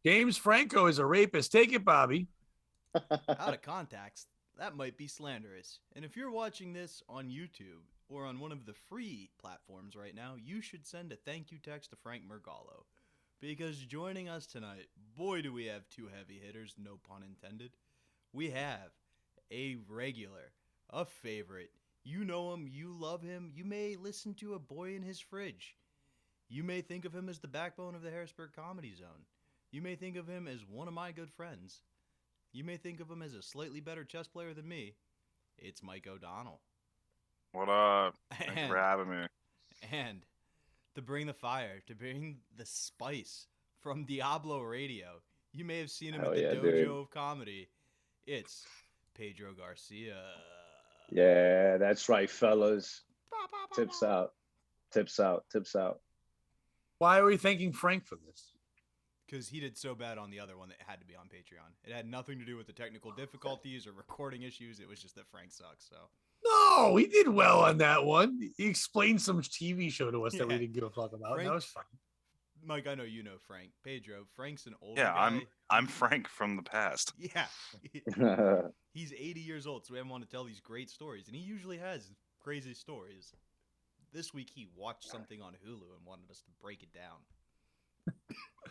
James Franco is a rapist. Take it, Bobby. Out of context, that might be slanderous. And if you're watching this on YouTube or on one of the free platforms right now, you should send a thank you text to Frank Mergallo. Because joining us tonight, boy, do we have two heavy hitters, no pun intended. We have a regular, a favorite. You know him, you love him, you may listen to A Boy in His Fridge. You may think of him as the backbone of the Harrisburg Comedy Zone. You may think of him as one of my good friends. You may think of him as a slightly better chess player than me. It's Mike O'Donnell. What up? Thanks for having me. And to bring the fire, to bring the spice from Diablo Radio, you may have seen him at the Dojo of Comedy. It's Pedro Garcia. Yeah, that's right, fellas. Tips out. Tips out. Tips out. Why are we thanking Frank for this? Because he did so bad on the other one that it had to be on Patreon. It had nothing to do with the technical difficulties or recording issues. It was just that Frank sucks. So no, he did well on that one. He explained some TV show to us that we didn't give a fuck about. Frank, that was fun. Mike, I know you know Frank. Pedro, Frank's an older guy. Yeah, I'm Frank from the past. Yeah. He's 80 years old, so we haven't want to tell these great stories. And he usually has crazy stories. This week he watched something on Hulu and wanted us to break it down.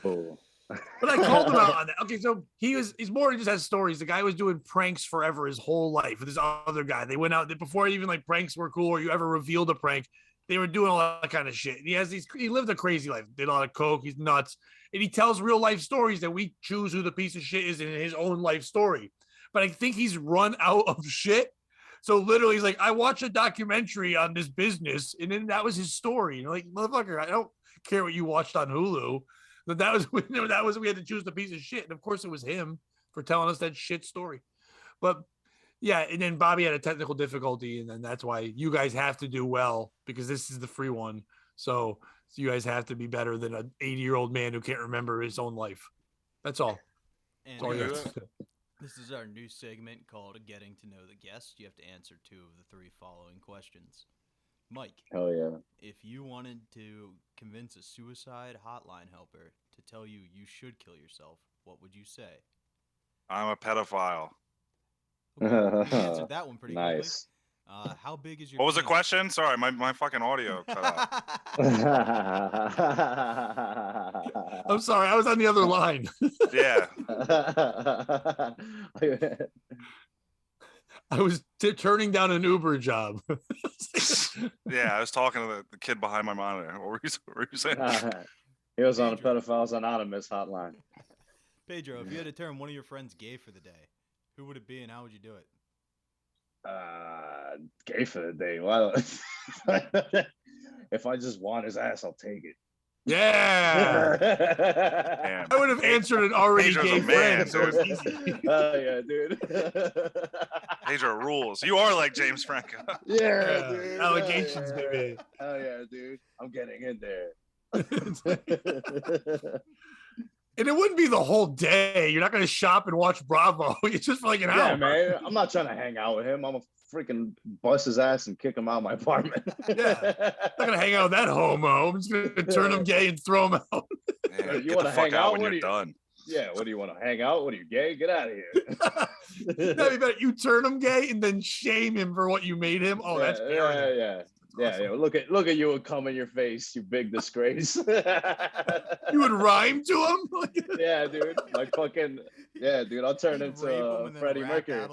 Oh. But I called him out on that. Okay, so he's more than just has stories. The guy was doing pranks forever his whole life with this other guy. They went out before even like pranks were cool or you ever revealed a prank. They were doing all that kind of shit. He lived a crazy life, did a lot of coke, he's nuts. And he tells real life stories that we choose who the piece of shit is in his own life story. But I think he's run out of shit. So literally he's like, I watched a documentary on this business, and then that was his story. You're like, motherfucker, I don't care what you watched on Hulu. But that was we had to choose the piece of shit. And of course it was him for telling us that shit story. But yeah, and then Bobby had a technical difficulty, and then that's why you guys have to do well because this is the free one. So you guys have to be better than an 80-year-old man who can't remember his own life. That's all. And that's all you have to do. This is our new segment called Getting to Know the Guest. You have to answer 2 of the 3 following questions. Mike. Hell yeah. If you wanted to convince a suicide hotline helper to tell you you should kill yourself, what would you say? I'm a pedophile. Okay, you answered that one pretty nice. Quickly. How big is your What was the penis? question? Sorry, my fucking audio cut out. I'm sorry, I was on the other line. Yeah. I was turning down an Uber job. Yeah, I was talking to the kid behind my monitor. What were you saying? He was on a Pedophiles Anonymous hotline. Pedro, if you had to turn one of your friends gay for the day, who would it be and how would you do it? Gay for the day. Well, if I just want his ass, I'll take it. Yeah. Man. I would have answered an already Pedro's gay a man, friend, so it's easy. Oh yeah, dude. Pedro rules. You are like James Franco. Yeah, dude. Allegations, baby. Oh yeah, dude. I'm getting in there. And it wouldn't be the whole day. You're not going to shop and watch Bravo. It's just for like an hour. Yeah, man. I'm not trying to hang out with him. I'm gonna freaking bust his ass and kick him out of my apartment. Yeah. I'm not going to hang out with that homo. I'm just going to turn him gay and throw him out. Man, You get wanna the fuck hang out out? when What you're do you- done. Yeah, what do you want to hang out? What are you, gay? Get out of here. That'd be better. You turn him gay and then shame him for what you made him. Oh, that's parenting. Yeah. Look at you and cum in your face, you big disgrace. You would rhyme to him? Yeah, dude. Like fucking dude. I'll turn into Freddie Mercury.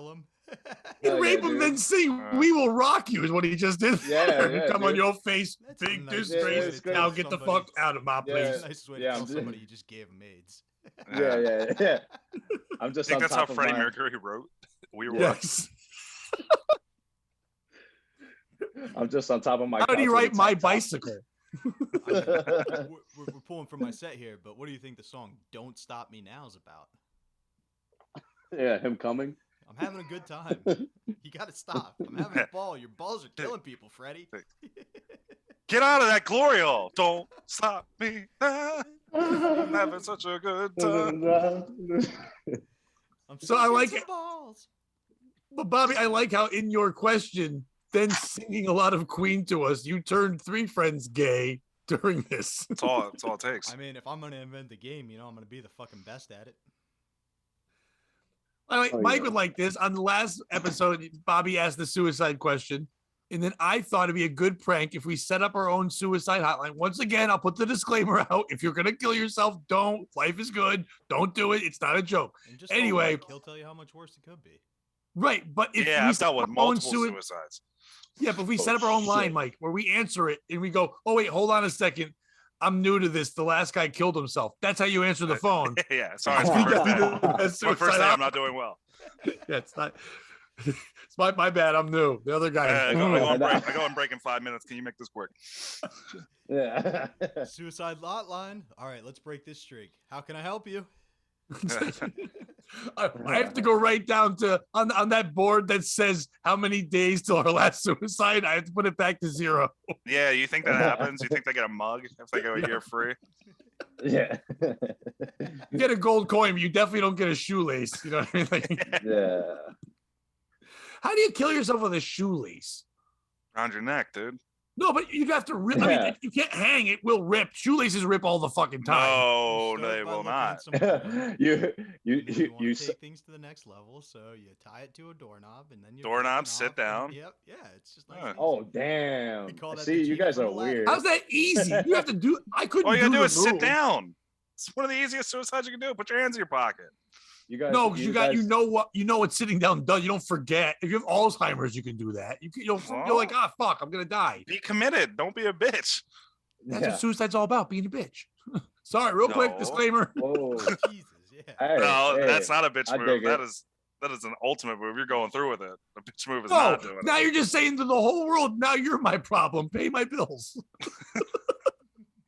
He'd rape him, then sing "We Will Rock You" is what he just did. Yeah, Come dude. on your face, That's big a nice disgrace. way to Now tell get the somebody- fuck out of my Yeah. place. Nice way to Yeah, tell I'm just- somebody you just gave him AIDS. Yeah. I'm I just think on that's top how of Freddie my... Mercury wrote. We were Yes. I'm just on top of my. How did he couch with write a "My tank top. Bicycle"? We're pulling from my set here, but what do you think the song "Don't Stop Me Now" is about? Yeah, him coming. I'm having a good time. You got to stop. I'm having a ball. Your balls are killing people, Freddie. Get out of that glory hole. Don't stop me. I'm having such a good time. I'm So I like some it. balls. But Bobby, I like how in your question, then singing a lot of Queen to us, you turned 3 friends gay during this. That's all it takes. I mean, if I'm gonna invent the game, I'm gonna be the fucking best at it. Mike would like this. On the last episode, Bobby asked the suicide question. And then I thought it'd be a good prank if we set up our own suicide hotline. Once again, I'll put the disclaimer out. If you're going to kill yourself, don't. Life is good. Don't do it. It's not a joke. And just Anyway. He'll tell you how much worse it could be. Right. But if we I've set dealt up with our own multiple suicides. Yeah, but if we set up our own line, Mike, where we answer it and we go, oh, wait, hold on a second. I'm new to this. The last guy killed himself. That's how you answer the phone. Yeah. Sorry. It's my first day. It's my first day. I'm not doing well. Yeah, it's not. It's my bad. I'm new. The other guy. I go and break in 5 minutes. Can you make this work? Yeah. Suicide hotline. All right, let's break this streak. How can I help you? I have to go right down to on that board that says how many days till our last suicide. I have to put it back to 0. Yeah, you think that happens? You think they get a mug if they go a year free? Yeah. You get a gold coin, but you definitely don't get a shoelace. You know what I mean? Like, Yeah. how do you kill yourself with a shoelace? Around your neck, dude. No, but you'd have to rip. I mean, you can't hang. It will rip. Shoelaces rip all the fucking time. No, Start they by will looking not. at some porn. you wanna take things to the next level, so you tie it to a doorknob, and then you Doorknob, take it sit off, down. and yep, yeah, it's just like Yeah. Oh damn! We call that See, the you cheater guys from are the left. weird. How's that easy? You have to do. I couldn't. All you gotta do the is sit move. down. It's one of the easiest suicides you can do. Put your hands in your pocket. You guys, No, because you guys- know what sitting down does. You don't forget. If you have Alzheimer's, you can do that. You're like, ah, fuck, I'm gonna die. Be committed. Don't be a bitch. That's Yeah. what suicide's all about, being a bitch. Sorry, real quick No. disclaimer. Whoa. Jesus, yeah. Hey, No, hey, that's not a bitch I move. dig That it. is an ultimate move. You're going through with it. A bitch move is No, not doing now it. you're just saying to the whole world, now you're my problem. Pay my bills.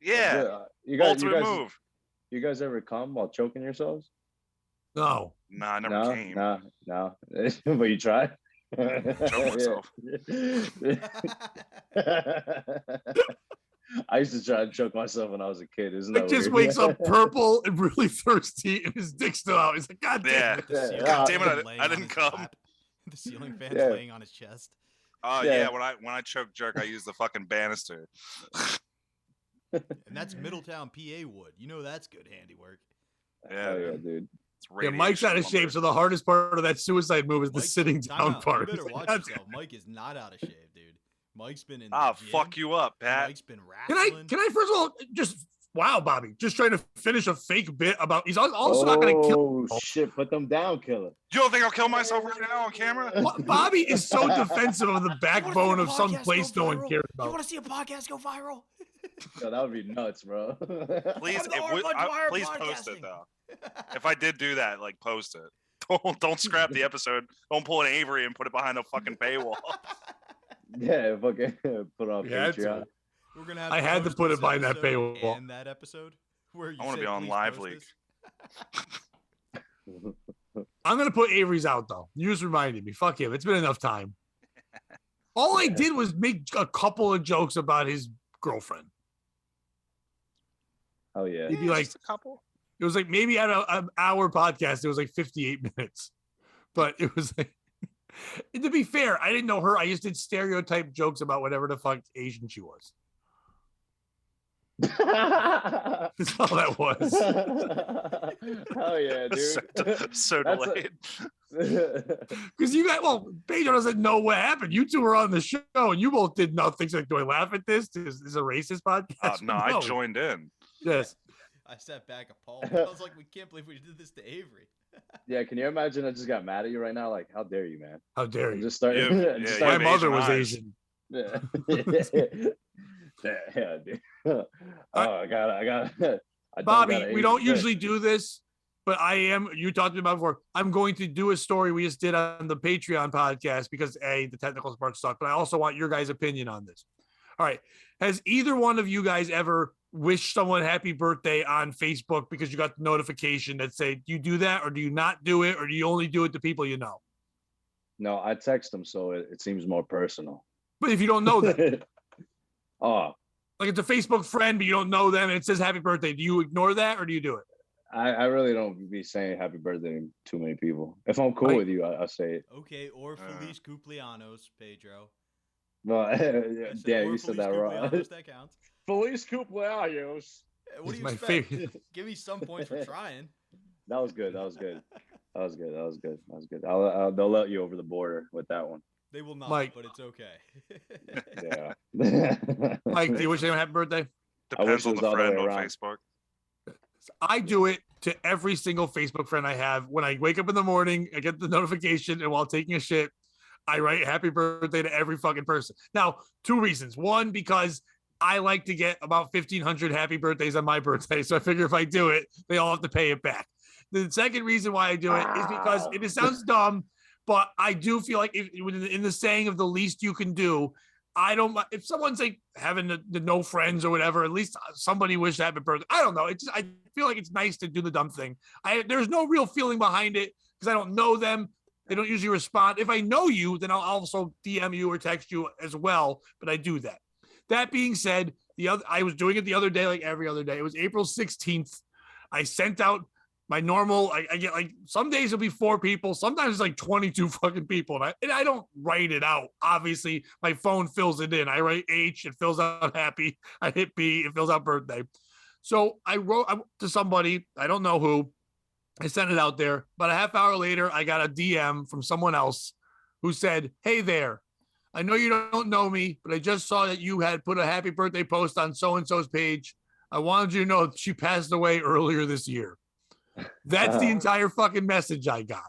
Yeah. you Ultimate guys, move. you guys ever come while choking yourselves? No. Nah, I never came. No. But you try. Choke myself. I used to try to choke myself when I was a kid. Isn't Like that just weird? wakes up purple and really thirsty, and his dick's still out. He's like, God damn. Yeah. With the ceiling God damn it, fan I laying on didn't his come. lap. The ceiling fan's Yeah. laying on his chest. Oh Yeah. yeah. When I choke jerk, I use the fucking banister. And that's Middletown, PA wood. You know that's good handiwork. Hell yeah, dude. It's Yeah, Mike's out of radiation shape, so the hardest part of that suicide move is the Mike's- sitting time down out. part. You better It's like, watch God yourself. Mike is not out of shape, dude. Mike's been in the Ah, gym. fuck you up, Pat. Mike's been Can wrestling. I first of all just wow, Bobby, just trying to finish a fake bit about he's also not going to kill. Oh shit! Put them down, killer. You don't think I'll kill myself right now on camera? Bobby is so defensive of the backbone of some place no one cares You about. want to see a podcast go viral? Yo, that would be nuts, bro. Please, I'm the Hard Punch Wire please post podcasting. it though. If I did do that, like post it. Don't scrap the episode. Don't pull an Avery and put it behind a fucking paywall. Yeah, fucking put on You had to. Patreon. We're gonna have I had to post put it this behind that episode paywall. And that episode where you I wanna say, be on "Please Live post Leak." this." I'm going to put Avery's out though. You just reminded me. Fuck him. It's been enough time. All I did was make a couple of jokes about his girlfriend. Oh yeah. He'd be like, Just a couple. it was like maybe at an hour podcast, it was like 58 minutes. But it was like, and to be fair, I didn't know her. I just did stereotype jokes about whatever the fuck Asian she was. That's all that was. Hell yeah, dude. So That's delayed. Because you guys, well, Pedro doesn't know what happened. You two were on the show and you both did nothing. So like, do I laugh at this? Is this a racist podcast? No, I joined in. Yes. I sat back appalled. I was like, "We can't believe we did this to Avery." Yeah, can you imagine? I just got mad at you right now. Like, how dare you, man? How dare I'm you? just starting. Yeah, just yeah, My have mother Asian was eyes. Asian. Yeah, dude. Oh, I got. Bobby, we don't usually do this, but you talked to me about before. I'm going to do a story we just did on the Patreon podcast because the technical part sucked, but I also want your guys' opinion on this. All right. Has either one of you guys ever wished someone happy birthday on Facebook because you got the notification that say, do you do that or do you not do it? Or do you only do it to people you know? No, I text them, so it seems more personal. But if you don't know them, Oh, like it's a Facebook friend, but you don't know them and it says happy birthday, do you ignore that or do you do it? I really don't be saying happy birthday to too many people. If I'm cool with you, I'll say it. Okay, or Feliz Cumpleaños, Pedro. Well, I said, yeah, or you said Feliz that wrong. Cumpleaños, that counts. Feliz cumpleaños. What do It's you my expect? favorite. Give me some points for trying. That was good. That was good. That was good. That was good. That was good. They'll let you over the border with that one. They will not, Mike. but it's okay. Yeah. Mike, do you wish them a happy birthday? Depends it on was the all the way friend on around. Facebook. I do it to every single Facebook friend I have. When I wake up in the morning, I get the notification, and while taking a shit, I write happy birthday to every fucking person. Now, 2 reasons. One, because I like to get about 1,500 happy birthdays on my birthday. So I figure if I do it, they all have to pay it back. The second reason why I do it is because it sounds dumb, but I do feel like in the saying of the least you can do, I don't, if someone's like having the no friends or whatever, at least somebody wish happy birthday. I don't know. I feel like it's nice to do the dumb thing. There's no real feeling behind it because I don't know them. They don't usually respond. If I know you, then I'll also DM you or text you as well. But I do that. That being said, I was doing it the other day, like every other day. It was April 16th. I sent out my normal. I get like some days it'll be 4 people. Sometimes it's like 22 fucking people, and I don't write it out. Obviously, my phone fills it in. I write H, it fills out happy. I hit B, it fills out birthday. So I wrote to somebody, I don't know who. I sent it out there. About a half hour later, I got a DM from someone else who said, "Hey there. I know you don't know me, but I just saw that you had put a happy birthday post on so-and-so's page. I wanted you to know she passed away earlier this year." That's the entire fucking message I got.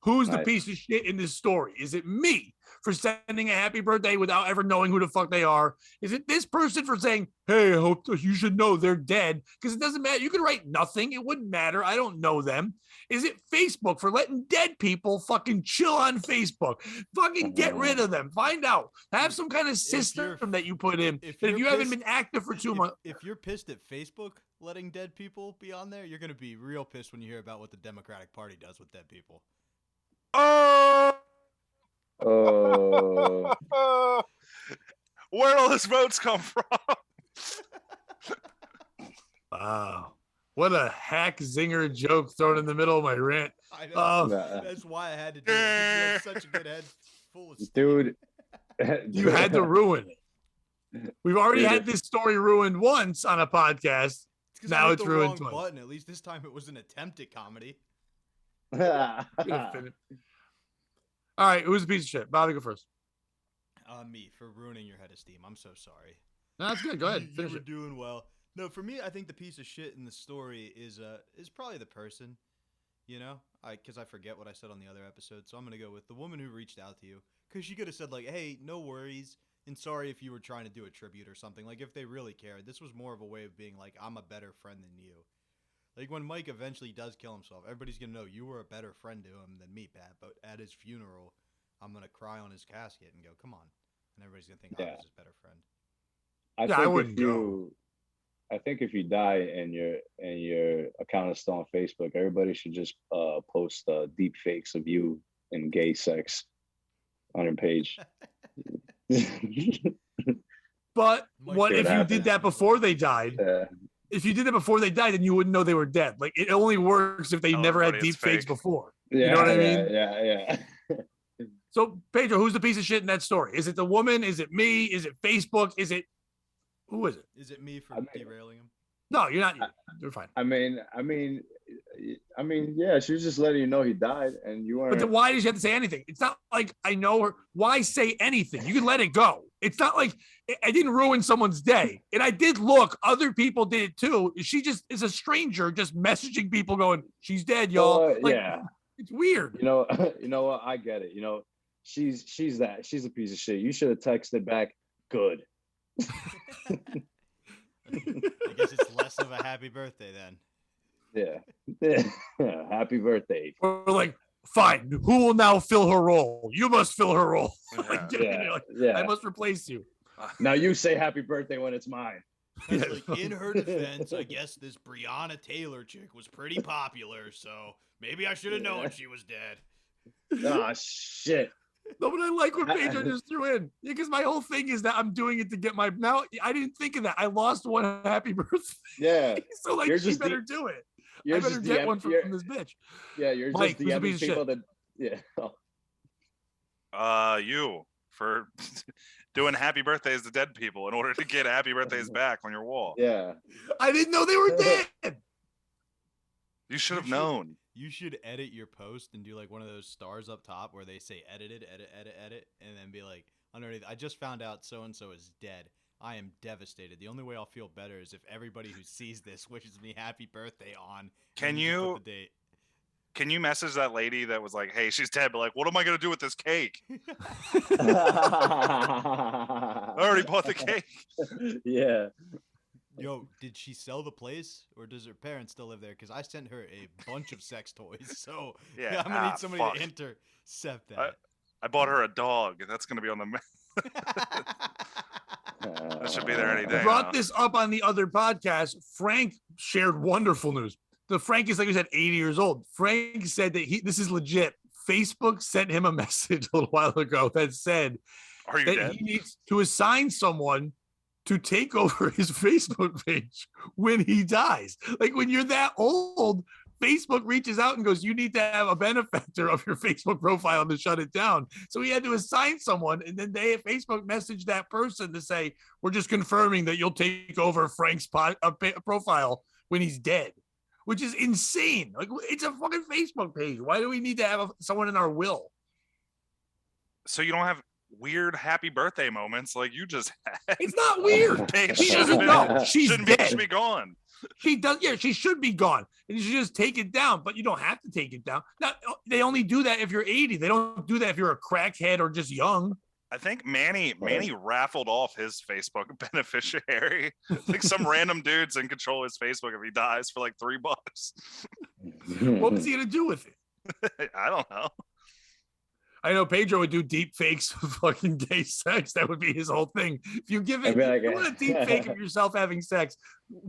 Who's the piece of shit in this story? Is it me for sending a happy birthday without ever knowing who the fuck they are? Is it this person for saying, "Hey, I hope you should know they're dead"? Because it doesn't matter. You could write nothing. It wouldn't matter. I don't know them. Is it Facebook for letting dead people fucking chill on Facebook? Fucking get rid of them. Find out. Have some kind of system that you put in. If you haven't been active for 2 months. If you're pissed at Facebook letting dead people be on there, you're going to be real pissed when you hear about what the Democratic Party does with dead people. Oh! Oh. Where all those votes come from? Wow. What a hack zinger joke thrown in the middle of my rant. I know. That's why I had to do it. You had such a good head full of steam. Dude. You had to ruin it. We've already had this story ruined once on a podcast. Now it's ruined twice. Button. At least this time it was an attempt at comedy. All right, who's a piece of shit? Bobby, go first. Me for ruining your head of steam. I'm so sorry. No, that's good. Go ahead. You Finish were it. doing well. No, for me, I think the piece of shit in the story is probably the person, you know, because I forget what I said on the other episode. So I'm gonna go with the woman who reached out to you, because she could have said like, "Hey, no worries, and sorry if you were trying to do a tribute or something." Like if they really cared, this was more of a way of being like, "I'm a better friend than you." Like when Mike eventually does kill himself, everybody's gonna know you were a better friend to him than me, Pat. But at his funeral, I'm gonna cry on his casket and go, "Come on," and everybody's gonna think I was his better friend. I wouldn't go. I think if you die and your account is still on Facebook, everybody should just post deep fakes of you in gay sex on your page. But what if you did that before they died? If you did it before they died, then you wouldn't know they were dead. Like it only works if they never had deep fakes before. You know what I mean? Yeah. So Pedro, who's the piece of shit in that story? Is it the woman? Is it me? Is it Facebook? Is it who is it? Is it me for derailing him? No, you're not. You're fine. I mean, yeah, she was just letting you know he died, and you weren't. But then why did you have to say anything? It's not like I know her. Why say anything? You can let it go. It's not like I didn't ruin someone's day. And I did look. Other people did it too. She just is a stranger, just messaging people, going, "She's dead, y'all." Yeah, it's weird. You know what? I get it. You know, she's a piece of shit. You should have texted back, "Good." I guess it's less of a happy birthday then. Yeah. Happy birthday. Or like, fine, who will now fill her role? You must fill her role. I must replace you. Now you say happy birthday when it's mine. Like, in her defense, I guess this Breonna Taylor chick was pretty popular, so maybe I should have known she was dead. Ah, shit. No, but I like what Pedro just threw in, because my whole thing is that I'm doing it to get my. Now I didn't think of that. I lost one happy birthday. Yeah. So like, she better do it. I better get one from this bitch. Yeah, you're Mike, just DMing people that. Yeah. You for doing happy birthdays to dead people in order to get happy birthdays back on your wall. Yeah. I didn't know they were dead. You should have known. You should edit your post and do like one of those stars up top where they say edited, edit, and then be like underneath, I just found out so and so is dead. I am devastated. The only way I'll feel better is if everybody who sees this wishes me happy birthday on. Can put you the date. Can you message that lady that was like, hey, she's dead, but like, what am I gonna do with this cake? I already bought the cake. Yeah. Yo, did she sell the place, or does her parents still live there? Because I sent her a bunch of sex toys, so Yeah, I'm gonna need somebody fuck. to intercept that. I bought her a dog. That's gonna be on the that should be there any I day. brought now. this up on the other podcast. Frank shared wonderful news. The Frank is, like we said, 80 years old. Frank said that this is legit. Facebook sent him a message a little while ago that said Are you that dead? he needs to assign someone to take over his Facebook page when he dies. Like when you're that old, Facebook reaches out and goes, you need to have a benefactor of your Facebook profile to shut it down. So he had to assign someone. And then Facebook messaged that person to say, we're just confirming that you'll take over Frank's profile when he's dead, which is insane. Like it's a fucking Facebook page. Why do we need to have someone in our will? So you don't have weird happy birthday moments like you just had. It's not weird. Page She doesn't know. She's shouldn't dead. be gone. She does. Yeah, she should be gone. And you should just take it down, but you don't have to take it down. Now, they only do that if you're 80. They don't do that if you're a crackhead or just young. I think Manny raffled off his Facebook beneficiary. I think some random dude's in control of his Facebook if he dies for like $3. What was he going to do with it? I don't know. I know Pedro would do deep fakes of fucking gay sex. That would be his whole thing. If you give it, Like, you want a deep fake of yourself having sex.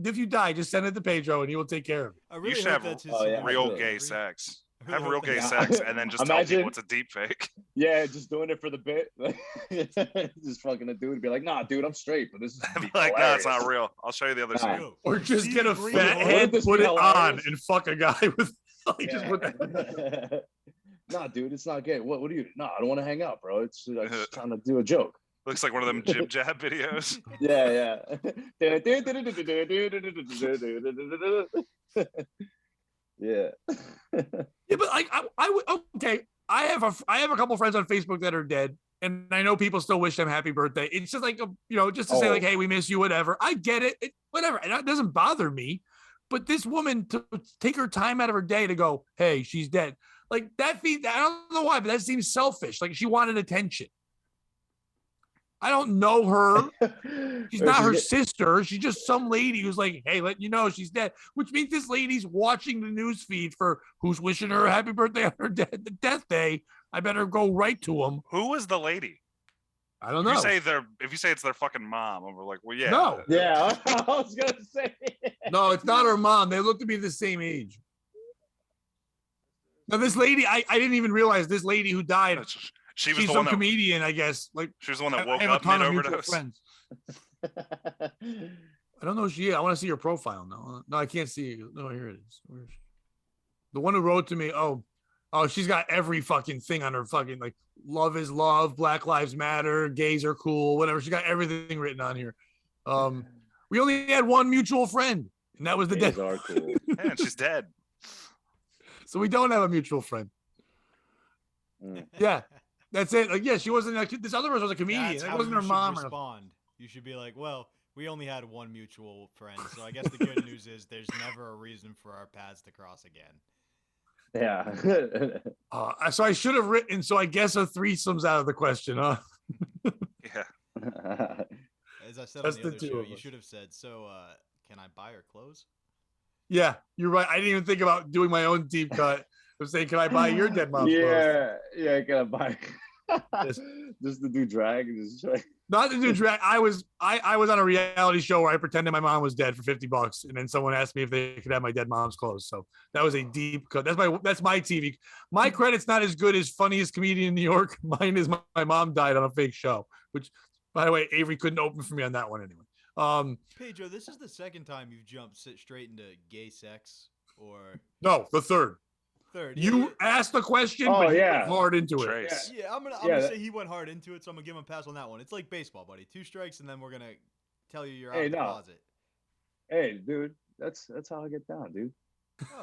If you die, just send it to Pedro and he will take care of it. I really You should hope have that's his real absolutely. gay sex. I really Have real hope gay that's- sex and then just tell Imagine- people it's a deep fake. Yeah, just doing it for the bit. Just fucking a dude be like, nah, dude, I'm straight, but this is Be like, no, it's not real. I'll show you the other Nah. side. Yo, Or just see get the a green fat one? head, Wouldn't this put be it on, hilarious? and fuck a guy with. Like, just put that. Nah, dude, it's not gay. What do you? Nah, I don't want to hang out, bro. It's I'm just trying to do a joke. Looks like one of them jib jab videos. Yeah. Yeah. Yeah, but like I would okay. I have a couple friends on Facebook that are dead, and I know people still wish them happy birthday. It's just like just to say like, hey, we miss you, whatever. I get it, whatever, and it doesn't bother me. But this woman to take her time out of her day to go, hey, she's dead. Like that I don't know why, but that seems selfish. Like she wanted attention. I don't know her. She's not her sister. She's just some lady who's like, hey, let you know she's dead. Which means this lady's watching the news feed for who's wishing her a happy birthday on her death day. I better go right to them. Who was the lady? I don't If know. you say it's their fucking mom, and we're like, well, yeah. No. Yeah, I was gonna say. No, it's not her mom. They look to be the same age. Now, this lady, I didn't even realize this lady who died. She was She's the some one that comedian, I guess. Like she was the one that I woke have a up ton mid of mutual overdose. friends. I don't know who she is. I want to see her profile now. No, I can't see it. No, here it is. Where is she? The one who wrote to me. Oh, she's got every fucking thing on her fucking like love is love, Black Lives Matter, gays are cool, whatever. She got everything written on here. We only had one mutual friend, and that was the Gays dead. are cool. Man, she's dead. So we don't have a mutual friend. Mm. Yeah, that's it. Like, yeah, she wasn't. Like, this other person was a comedian. That's It how wasn't you her should mom. Or respond. You should be like, well, we only had one mutual friend, so I guess the good news is there's never a reason for our paths to cross again. Yeah. so I should have written. So I guess a threesome's out of the question, huh? Yeah. As I said That's on the the other two show, of you us. should have said, so can I buy her clothes? Yeah, you're right. I didn't even think about doing my own deep cut. I'm saying, can I buy your dead mom's clothes? Yeah, gotta buy. Yes. Just to do drag. Just like, Not to do drag. I was on a reality show where I pretended my mom was dead for $50, and then someone asked me if they could have my dead mom's clothes. So that was a deep cut. That's my TV. My credit's not as good as funniest comedian in New York. Mine is my mom died on a fake show, which, by the way, Avery couldn't open for me on that one anyway. Pedro, this is the second time you've jumped straight into gay sex, or No, the third. Third. You asked the question, Oh, but he yeah. went hard into it. Trace. Yeah, I'm Yeah, gonna that- say he went hard into it, so I'm gonna give him a pass on that one. It's like baseball, buddy. 2 strikes, and then we're gonna tell you you're out Hey, of the no. closet. Hey, dude, that's how I get down, dude.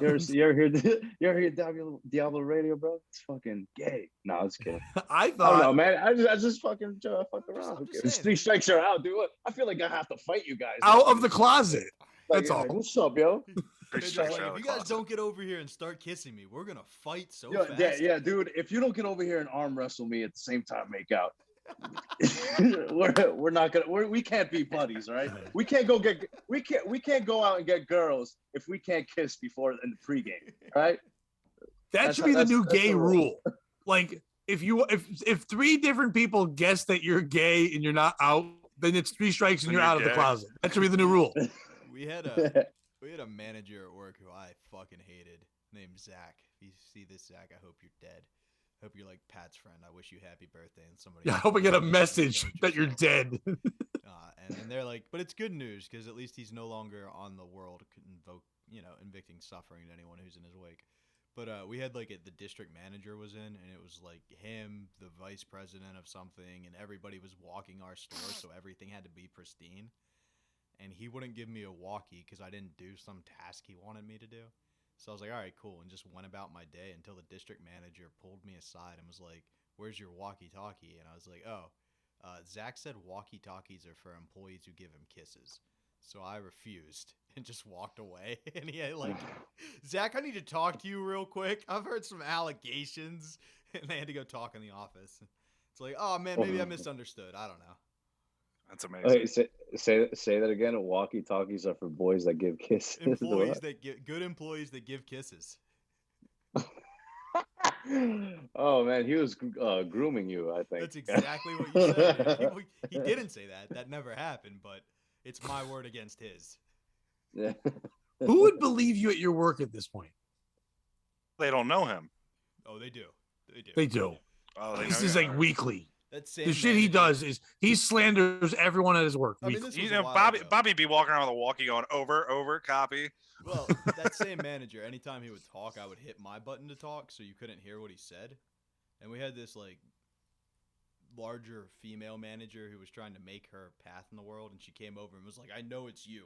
Oh, You ever hear Diablo Radio, bro? It's fucking gay. No, I was kidding. I I don't thought know, man. I just fucking fuck around. I'm just It's saying. 3 strikes you're out, dude. I feel like I have to fight you guys. out of the closet. Like, That's all. like, what's up, yo? They're Pretty just straight like, out if of you the guys closet. don't get over here and start kissing me, we're gonna fight so Yo, fast. yeah, dude. If you don't get over here and arm wrestle me at the same time, make out. we're not gonna. We can't be buddies, all right? We can't go out and get girls if we can't kiss before in the pregame, all right? That should be the new that's gay the rule. Like if 3 different people guess that you're gay and you're not out, then it's 3 strikes and Then you're you're out of the gay. closet. That should be the new rule. We had a manager at work who I fucking hated, named Zach. If you see this, Zach, I hope you're dead. Hope you're like Pat's friend. I wish you happy birthday. And somebody. Yeah, I hope I get a Don't message that you're yourself. dead. And they're like, but it's good news because at least he's no longer on the world, invicting suffering to anyone who's in his wake. But we had the district manager was in, and it was like him, the vice president of something, and everybody was walking our store, so everything had to be pristine. And he wouldn't give me a walkie because I didn't do some task he wanted me to do. So I was like, all right, cool, and just went about my day until the district manager pulled me aside and was like, where's your walkie-talkie? And I was like, Zach said walkie-talkies are for employees who give him kisses. So I refused and just walked away. And he had Zach, I need to talk to you real quick. I've heard some allegations. And they had to go talk in the office. It's like, oh, man, maybe I misunderstood. I don't know. That's amazing. Wait, say that again. Walkie talkies are for boys that give kisses. Employees that give good employees that give kisses. Oh man, he was grooming you. I think That's exactly what you said. He didn't say that. That never happened, but it's my word against his. Yeah. Who would believe you at your work at this point? They don't know him. Oh, they do. They do. They do. Oh, they This know is you like are. weekly. That same The shit he manager- does is he slanders everyone at his work. I mean, weekly. this You was know, a while Bobby ago. Bobby be walking around with a walkie going over, copy. Well, that same manager, anytime he would talk, I would hit my button to talk so you couldn't hear what he said. And we had this larger female manager who was trying to make her path in the world, and she came over and was like, I know it's you.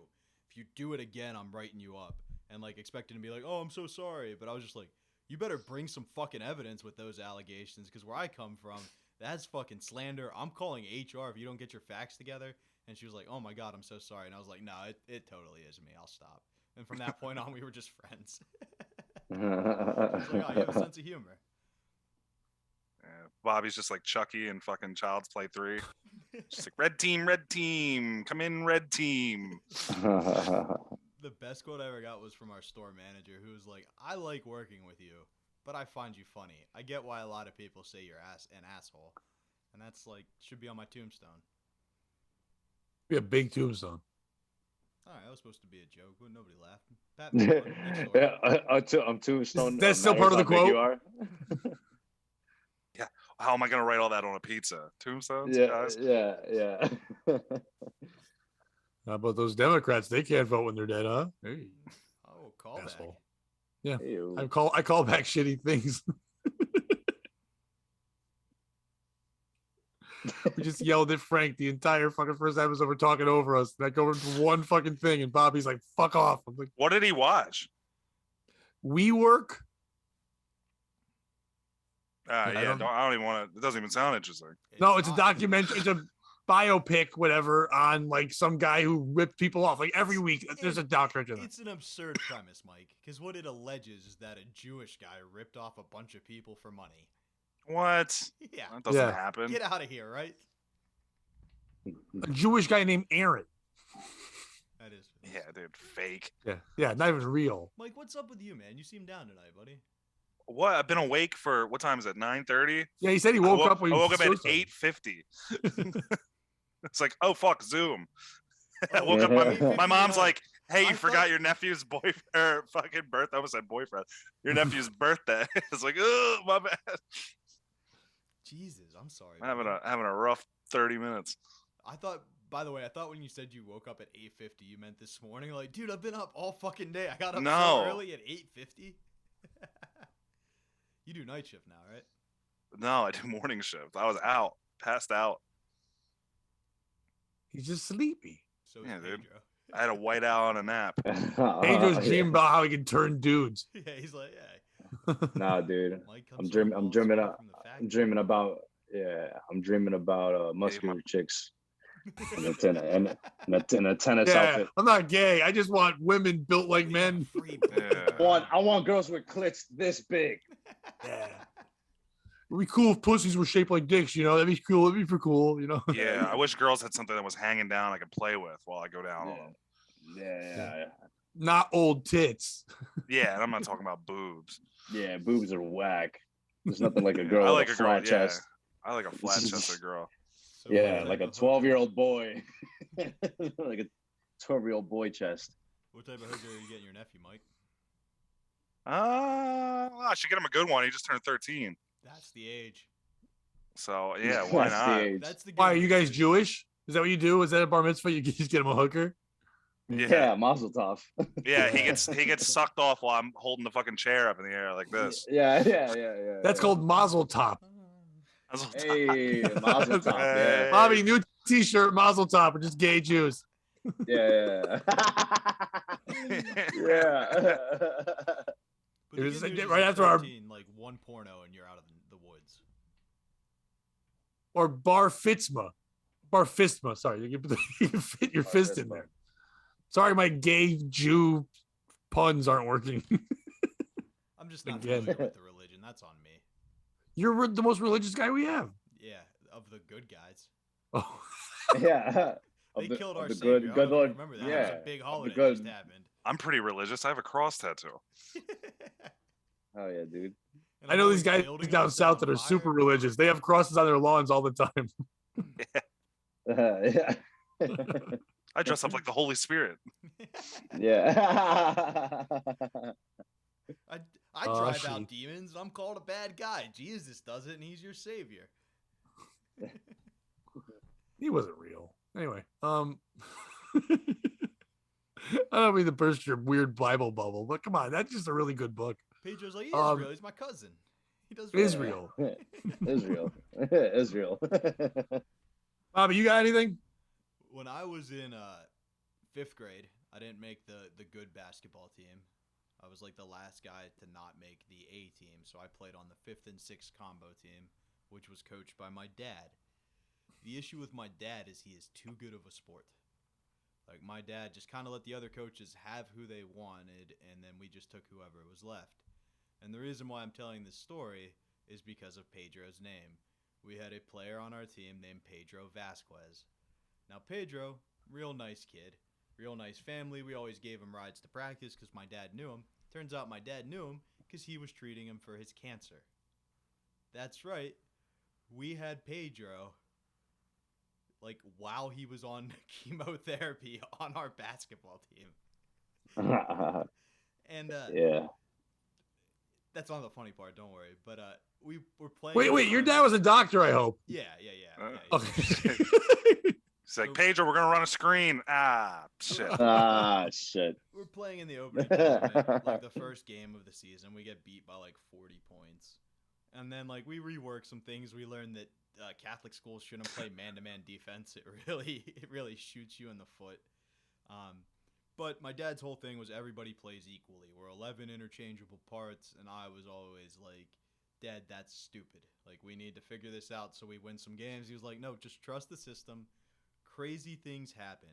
If you do it again, I'm writing you up. And expecting to be like, oh, I'm so sorry. But I was just like, you better bring some fucking evidence with those allegations, because where I come from, that's fucking slander. I'm calling HR if you don't get your facts together. And she was like, oh my God, I'm so sorry. And I was like, no, it totally is me. I'll stop. And from that point on, we were just friends. I was like, oh, you have a sense of humor. Yeah, Bobby's just like Chucky in fucking Child's Play 3. Just like red team, come in, red team. The best quote I ever got was from our store manager, who was like, I like working with you, but I find you funny. I get why a lot of people say you're an asshole. And that's should be on my tombstone. Be a big tombstone. All right, that was supposed to be a joke, but nobody laughed. Pat made fun. Next story. I'm tombstone. That's still part of the Matters how big quote? you are. How am I gonna write all that on a pizza? Tombstones, Yeah, guys. yeah. How about those Democrats? They can't vote when they're dead, huh? Hey, Oh, call asshole. Ew. I call back shitty things. We just yelled at Frank the entire fucking first episode. We're talking over us. And I go into one fucking thing, and Bobby's like, "Fuck off." I'm like, What did he watch? "We work." Yeah, I don't- I don't even want to. It doesn't even sound interesting. No, it's a not. documentary. It's a biopic, whatever, on some guy who ripped people off. Every week, there's a documentary. It's an absurd premise, Mike, because what it alleges is that a Jewish guy ripped off a bunch of people for money. What? Yeah. That doesn't Yeah. happen. Get out of here, right? A Jewish guy named Aaron. That is. Yeah, dude, fake. Yeah, not even real. Mike, what's up with you, man? You seem down tonight, buddy. What? I've been awake for what time is it? 9:30. Yeah, he said he woke up when I he woke up at suicide. 8:50. It's like, oh fuck, Zoom. I Oh, woke up. My 8:59. mom's like, "Hey, you I forgot thought- your nephew's boyfriend or fucking birthday." I almost said boyfriend. Your nephew's birthday. It's like, oh my bad. Jesus, I'm sorry. I'm buddy. having a rough 30 minutes. I thought, by the way, I thought when you said you woke up at 8:50, you meant this morning. Like, dude, I've been up all fucking day. I got up No. so early at 8:50. You do night shift now, right? No, I do morning shift. I was out, passed out. He's just sleepy. So is Yeah, dude. Pedro. I had a white owl on a nap. Pedro's dreaming about how he can turn dudes. Yeah, he's like, yeah. Nah, dude. Mike comes I'm home dreaming. all I'm dreaming. sore from the factory. I'm dreaming about. Yeah, I'm dreaming about muscular chicks in a tennis Yeah, outfit. I'm not gay. I just want women built like Yeah, men. free Yeah. I want girls with clits this big. Yeah. It'd be cool if pussies were shaped like dicks, you know? That'd be cool. That'd be for cool, you know? Yeah, I wish girls had something that was hanging down I could play with while I go down on them. Yeah. Not old tits. Yeah, and I'm not talking about boobs. Yeah, boobs are whack. There's nothing like a Yeah, girl I with like a a girl. flat Yeah, chest. I like a flat chested girl. So Yeah, what like a type of hooker- 12-year-old boy. Like a 12-year-old boy chest. What type of hooker are you getting your nephew, Mike? I should get him a good one. He just turned 13. That's the age. So yeah, why That's the not? age. That's the. Why, are good you guys age. Jewish? Is that what you do? Is that a bar mitzvah? You just get him a hooker? Yeah, Mazel Tov. Yeah, he gets sucked off while I'm holding the fucking chair up in the air like this. Yeah. That's called Mazel Tov. Hey, Mazel Tov. Yeah, Bobby, new t-shirt, Mazel Tov, or just gay Jews. yeah. Yeah. But It the was good news is right at after our- 13, like one porno and you're out of the woods. Or bar fitzma. Bar fistma. Sorry, you can fit your Bar fist in fistma. there. Sorry, my gay Jew puns aren't working. I'm just not Again. familiar with the religion. That's on me. You're the most religious guy we have. Yeah, of the good guys. Oh, Yeah. They killed our the savior. good I don't know if you Lord. remember that. Yeah. That was a big of the holiday good. just happened. I'm pretty religious. I have a cross tattoo. Oh yeah, dude. And I I'm know always these guys building down them, set south on that are fire. super religious. They have crosses on their lawns all the time. Yeah. I dress up like the Holy Spirit. Yeah. I Oh, drive shit. out demons. I'm called a bad guy. Jesus does it, and he's your savior. He wasn't real. Anyway, I don't mean to burst your weird Bible bubble, but come on, that's just a really good book. Pedro's like, he is Um, real. He's my cousin. He does Israel. Israel. Israel. Bobby, you got anything? When I was in 5th grade, I didn't make the good basketball team. I was like the last guy to not make the A team, so I played on the 5th and 6th combo team, which was coached by my dad. The issue with my dad is he is too good of a sport. Like, my dad just kind of let the other coaches have who they wanted, and then we just took whoever was left. And the reason why I'm telling this story is because of Pedro's name. We had a player on our team named Pedro Vasquez. Now, Pedro, real nice kid, real nice family. We always gave him rides to practice because my dad knew him. Turns out my dad knew him because he was treating him for his cancer. That's right. We had Pedro, like, while he was on chemotherapy on our basketball team. And Yeah. that's not the funny part, don't worry. But we were playing. Wait, your dad was a doctor, I hope. Yeah. Okay. He's like, Pedro, we're gonna run a screen. Shit. Shit. We're playing in the opening tournament, like the first game of the season. We get beat by like 40 points. And then like we rework some things. We learned that Catholic schools shouldn't play man-to-man defense. It really shoots you in the foot. But my dad's whole thing was everybody plays equally. We're 11 interchangeable parts, and I was always like, Dad, that's stupid. Like, we need to figure this out so we win some games. He was like, no, just trust the system. Crazy things happen.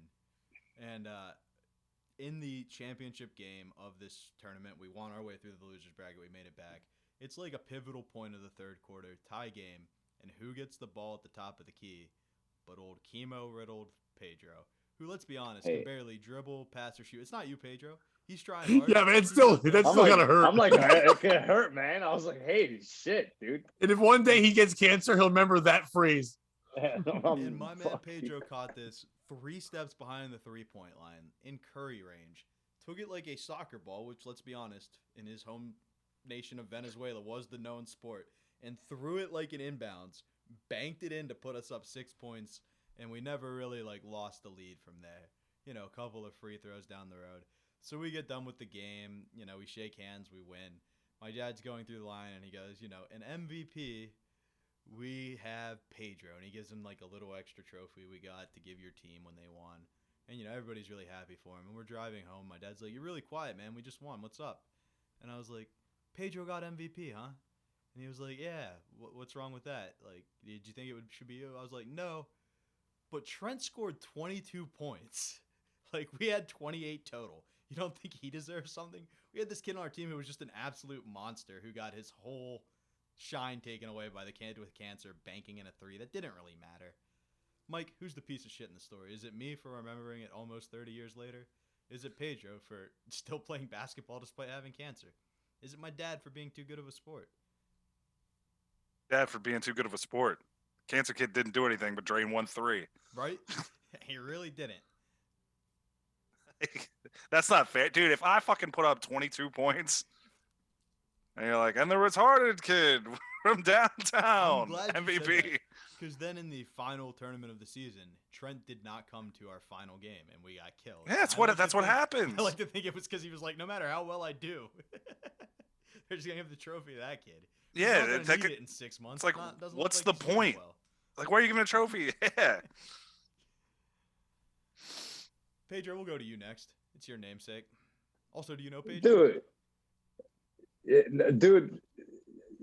And in the championship game of this tournament, we won our way through the loser's bracket. We made it back. It's like a pivotal point of the third quarter, tie game, and who gets the ball at the top of the key but old chemo-riddled Pedro, who, let's be honest, can barely dribble, pass, or shoot. It's not you, Pedro. He's trying hard. Yeah, man, that's still gonna hurt. I'm like, it can hurt, man. I was like, hey, shit, dude. And if one day he gets cancer, he'll remember that phrase. And my man Pedro caught this 3 steps behind the three-point line in Curry range. Took it like a soccer ball, which, let's be honest, in his home nation of Venezuela was the known sport, and threw it like an inbounds, banked it in to put us up 6 points, and we never really like lost the lead from there. You know, a couple of free throws down the road. So we get done with the game, you know, we shake hands, we win. my dad's going through the line and he goes, an MVP, we have Pedro. And he gives him like a little extra trophy we got to give your team when they won. And, everybody's really happy for him. And we're driving home. My dad's like, you're really quiet, man. We just won. What's up? And I was like, Pedro got MVP, huh? And he was like, yeah, what's wrong with that? Like, did you think it should be you? I was like, no. But Trent scored 22 points. Like, we had 28 total. You don't think he deserves something? We had this kid on our team who was just an absolute monster who got his whole shine taken away by the kid with cancer banking in a 3. That didn't really matter. Mike, who's the piece of shit in the story? Is it me for remembering it almost 30 years later? Is it Pedro for still playing basketball despite having cancer? Is it my dad for being too good of a sport? Dad for being too good of a sport. Cancer kid didn't do anything but drain 1-3. Right? He really didn't. That's not fair. Dude, if I fucking put up 22 points and you're like, and the retarded kid from downtown, MVP. Because then in the final tournament of the season, Trent did not come to our final game and we got killed. Yeah, that's what happens. I like to think it was because he was like, no matter how well I do, they're just going to give the trophy to that kid. Yeah, that could, it in 6 months. It's like, what's the point? Well. Like, why are you giving a trophy? Yeah. Pedro, we'll go to you next. It's your namesake. Also, do you know Pedro? Dude,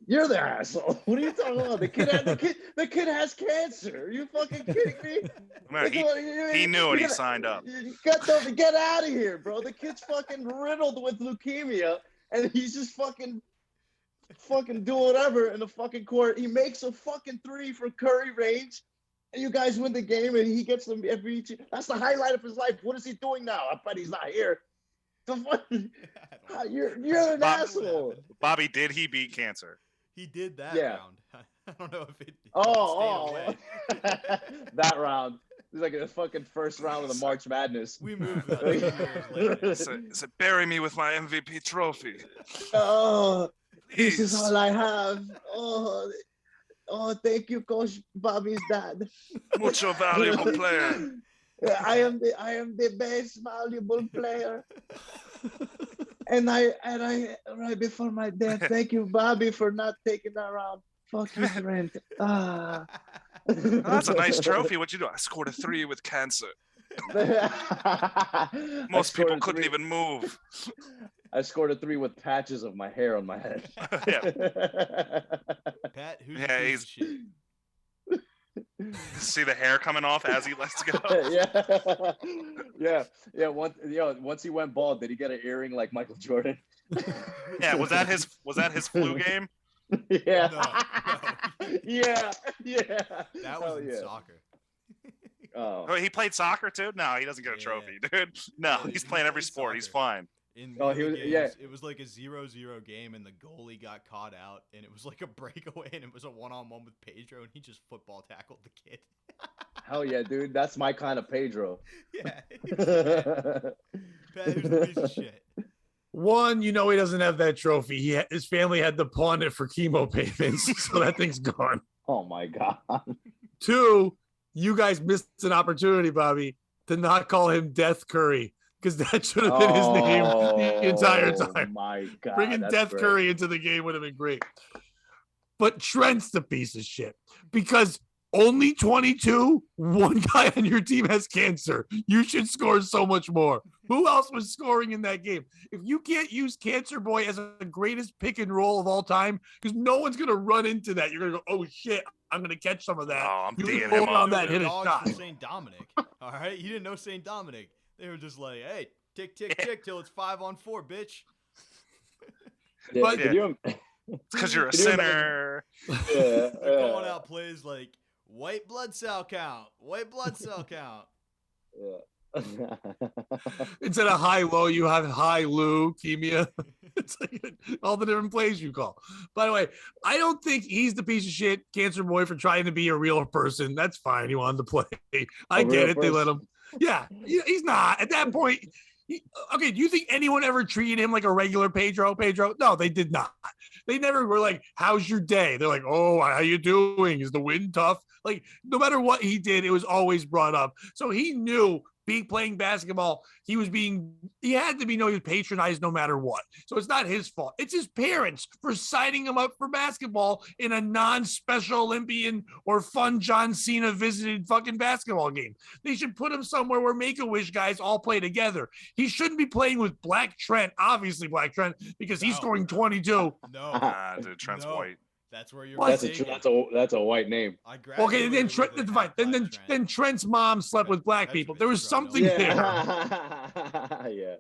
you're the asshole. What are you talking about? The kid has cancer. Are you fucking kidding me? Man, he knew when he signed up. Get out of here, bro. The kid's fucking riddled with leukemia, and he's just fucking do whatever in the fucking court. He makes a fucking 3 for Curry range, and you guys win the game, and he gets them every. That's the highlight of his life. What is he doing now? I bet he's not here. You're an asshole. Bobby, did he beat cancer? He did that round. I don't know if it. Oh. That round. It's like the fucking first round of the March Madness. We moved that 2 years later. So bury me with my MVP trophy. Oh, this is all I have. Oh, thank you, Coach Bobby's dad. Mucho valuable player. I am the best valuable player. And I right before my death, thank you, Bobby, for not taking that round. Fuck you, Trent. Oh, that's a nice trophy. What you do? I scored a 3 with cancer. Most people couldn't even move. I scored a 3 with patches of my hair on my head. Yeah. Pat, who's the piece of shit? See the hair coming off as he lets go. Yeah. Once he went bald, did he get an earring like Michael Jordan? Yeah. Was that his flu game? Yeah. No. Yeah. That was in soccer. Oh, he played soccer too? No, he doesn't get a trophy, dude. No, he's playing every sport. Soccer. He's fine. It was like a 0-0 game, and the goalie got caught out, and it was like a breakaway, and it was a 1-on-1 with Pedro, and he just football tackled the kid. Hell yeah, dude. That's my kind of Pedro. Yeah. Pat, who's the piece of shit? One, he doesn't have that trophy. His family had to pawn it for chemo payments, so that thing's gone. Oh my God. 2, you guys missed an opportunity, Bobby, to not call him Death Curry, because that should have been his name the entire time. Oh my God. Bringing Death Curry into the game would have been great. But Trent's the piece of shit, because only 22, one guy on your team has cancer. You should score so much more. Who else was scoring in that game? If you can't use Cancer Boy as the greatest pick and roll of all time, because no one's going to run into that. You're going to go, oh shit, I'm going to catch some of that. Oh, I'm D'ing him on up. that, hit a Dogs shot. from St. Dominic. All right? You didn't know St. Dominic. They were just like, hey, tick, tick, tick till it's 5-on-4, bitch. Yeah, But- It's because you're a sinner. They're calling out plays like white blood cell count, white blood cell count. Yeah. Instead of high-low, you have high leukemia. It's like all the different plays you call. By the way, I don't think he's the piece of shit Cancer Boy for trying to be a real person. That's fine. He wanted to play. I get it. They let him. Yeah, he's not. At that point, okay, do you think anyone ever treated him like a regular Pedro? No, they did not. They never were like, how's your day? They're like, oh, how you doing? Is the wind tough? Like, no matter what he did, it was always brought up. So he knew playing basketball, he had to be he was patronized no matter what. So it's not his fault. It's his parents for signing him up for basketball in a non-Special Olympian or fun John Cena visited fucking basketball game. They should put him somewhere where Make-A-Wish guys all play together. He shouldn't be playing with Black Trent, obviously Black Trent, because he's scoring 22. No. Nah, dude, Trent's white. That's where you're What? That's a white name. Okay, then Trent, then Trent's mom slept with black people. There was something there. Yeah.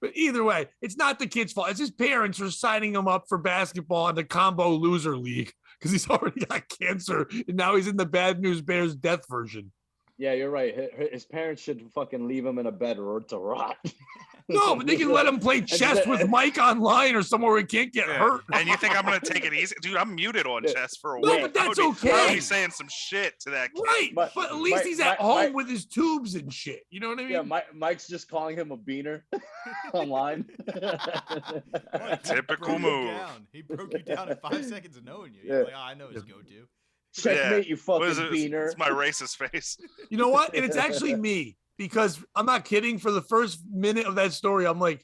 But either way, it's not the kid's fault. It's his parents for signing him up for basketball in the combo loser league because he's already got cancer and now he's in the Bad News Bears death version. Yeah, you're right. His parents should fucking leave him in a bed or to rot. No, but they can let him play chess with Mike online or somewhere where he can't get hurt. And you think I'm gonna take it easy, dude? I'm muted on chess for a No, week. but that's I would okay. be saying some shit to that kid. Right, but at least he's at home with his tubes and shit. You know what I mean? Yeah, Mike's just calling him a beaner online. Typical move. He broke you down in 5 seconds of knowing you. Yeah. You're like, I know his go-to. Checkmate, you fucking What is it? beaner. It's my racist face. You know what? And it's actually me because I'm not kidding. For the first minute of that story, I'm like,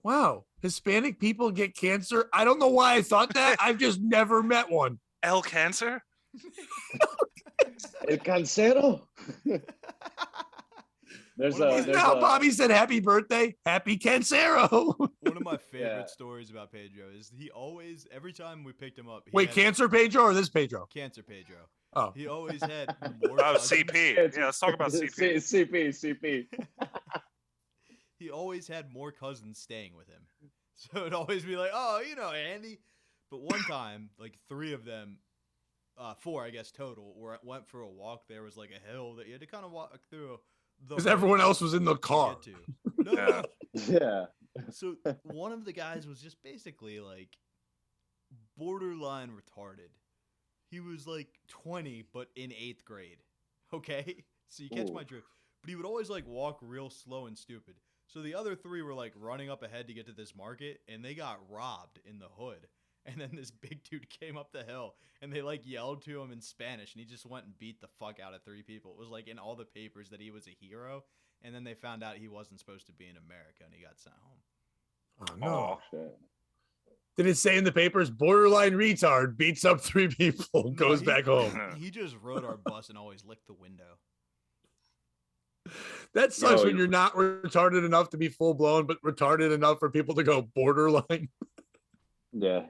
wow, Hispanic people get cancer. I don't know why I thought that. I've just never met one. El Cancer? El Cancero. Now Bobby said happy birthday, happy Cancero. One of my favorite stories about Pedro is he always, every time we picked him up. Wait, Cancer Pedro or this Pedro? Cancer Pedro. Oh. He always had more. CP. Yeah, let's talk about CP. CP. He always had more cousins staying with him. So it'd always be like, oh, Andy. But one time, like 3 of them, 4, I guess, total, went for a walk. There was like a hill that you had to kind of walk through. Because everyone else was in the car. No. Yeah. So one of the guys was just basically like borderline retarded. He was like 20, but in 8th grade. Okay? So you catch my drift. But he would always like walk real slow and stupid. So the other 3 were like running up ahead to get to this market, and they got robbed in the hood. And then this big dude came up the hill, and they like yelled to him in Spanish, and he just went and beat the fuck out of 3 people. It was like in all the papers that he was a hero, and then they found out he wasn't supposed to be in America, and he got sent home. Oh no! Shit. Did it say in the papers, borderline retard beats up 3 people, goes back home? He just rode our bus and always licked the window. That sucks when you're not retarded enough to be full blown, but retarded enough for people to go borderline. Yeah.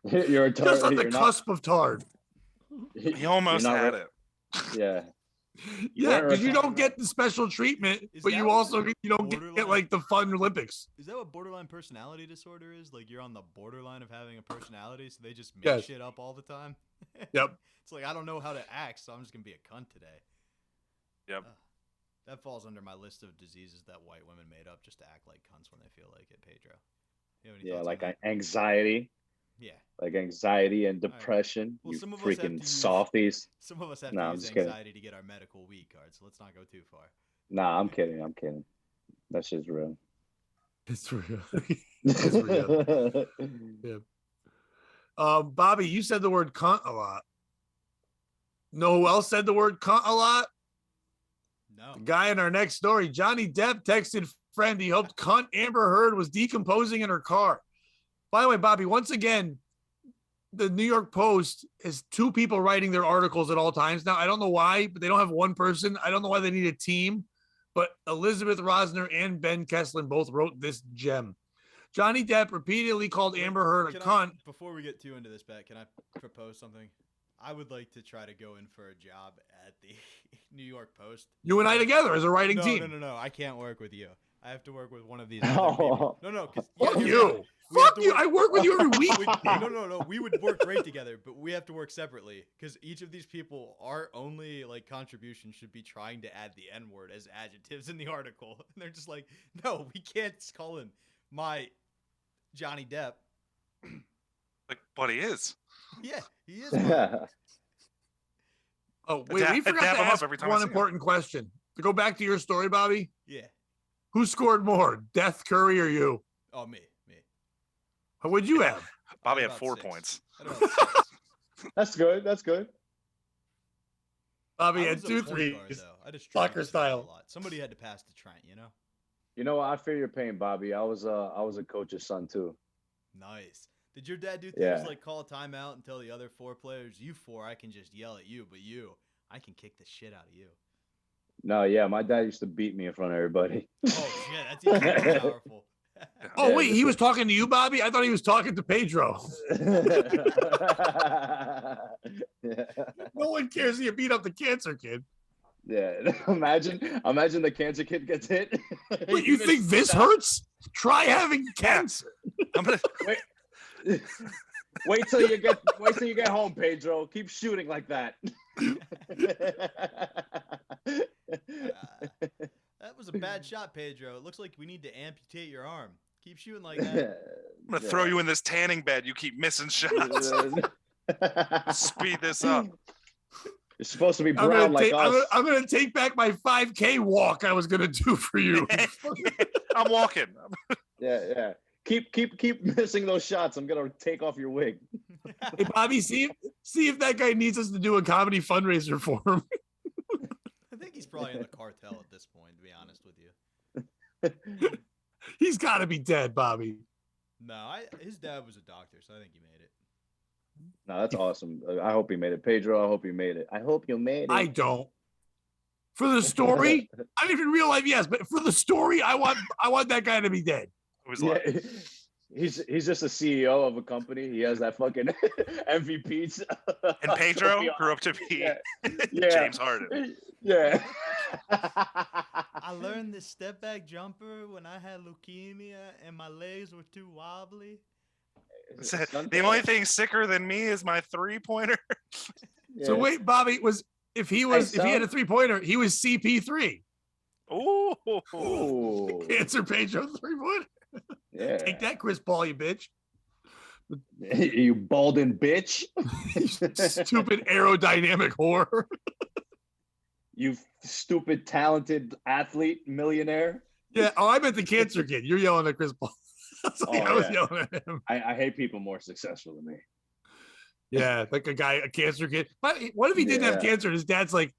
You're a tard. Just on the cusp of tard. He almost had it. Yeah. Yeah, because you don't get the special treatment, but you also don't get like the fun Olympics. Is that what borderline personality disorder is? Like you're on the borderline of having a personality, so they just make shit up all the time? Yep. It's like, I don't know how to act, so I'm just going to be a cunt today. Yep. That falls under my list of diseases that white women made up just to act like cunts when they feel like it, Pedro. Yeah, like anxiety. Yeah. Like anxiety and depression. Well, you some of us freaking softies. Some of us have to use anxiety to get our medical weed card, so let's not go too far. Nah, I'm kidding. That shit's real. It's real. It's real. Yeah. Bobby, you said the word cunt a lot. Know who else said the word cunt a lot? No. The guy in our next story, Johnny Depp texted friend he hoped cunt Amber Heard was decomposing in her car. By the way, Bobby, once again, the New York Post has 2 people writing their articles at all times now. I don't know why, but they don't have one person. I don't know why they need a team, but Elizabeth Rosner and Ben Kesslin both wrote this gem. Johnny Depp repeatedly called Amber Heard a cunt. Before we get too into this, Pat, can I propose something? I would like to try to go in for a job at the New York Post. You and I together as a writing team. No. I can't work with you. I have to work with one of these other people. No. Fuck you. Fuck you. I work with you every week. No. We would work great together, but we have to work separately because each of these people, our only like contribution should be trying to add the N-word as adjectives in the article. And they're just like, no, we can't call him my Johnny Depp. Like, but he is. Yeah, he is. Oh, wait, we forgot to ask one important question. To go back to your story, Bobby. Yeah. Who scored more, Death Curry or you? Oh, me. How would you have? Bobby had 4 points. That's good. Bobby I had was a 2 point threes. guard, though. I distributed Soccer the ball style. a lot. Somebody had to pass to Trent, you know? You know, I feel your pain, Bobby. I was a coach's son too. Nice. Did your dad do things Yeah. like call a timeout and tell the other 4 players, you 4, I can just yell at you, but you, I can kick the shit out of you? No, yeah, my dad used to beat me in front of everybody. Oh, shit, that's even more powerful. Oh, Yeah, wait, just he was talking to you, Bobby? I thought he was talking to Pedro. Yeah. No one cares if you beat up the cancer kid. Yeah. Imagine the cancer kid gets hit. Wait, you think this hurts? Try having cancer. I'm gonna. Wait till you get home, Pedro. Keep shooting like that. That was a bad shot, Pedro. It looks like we need to amputate your arm. Keep shooting like that. I'm gonna throw you in this tanning bed. You keep missing shots. Speed this up. You're supposed to be brown like us. I'm gonna take back my 5K walk I was gonna do for you. I'm walking. Yeah. Keep missing those shots. I'm gonna take off your wig. Hey, Bobby, see if that guy needs us to do a comedy fundraiser for him. I think he's probably in the cartel at this point, to be honest with you. He's got to be dead, Bobby. No, his dad was a doctor, so I think he made it. No, that's awesome. I hope he made it. Pedro, I hope you made it. I hope you made it. I don't. For the story, I mean, in real life, yes, but for the story, I want that guy to be dead. It was Yeah, like, he's just a CEO of a company. He has that fucking MVP. and Pedro grew up to be Yeah. James Harden. Yeah. I learned this step back jumper when I had leukemia and my legs were too wobbly. The only thing sicker than me is my 3-pointer. Yeah. So wait, Bobby, if he had a son. 3-pointer, he was CP3. Ooh. Ooh. Cancer Pedro 3-pointer. Yeah. Take that, Chris Paul, you bitch. You balding bitch. You stupid aerodynamic whore. You stupid talented athlete millionaire. Yeah. Oh, I meant the cancer kid. You're yelling at Chris Paul. I was yelling at him. I hate people more successful than me. Yeah, like a cancer kid. But what if he didn't have Yeah. cancer? And his dad's like,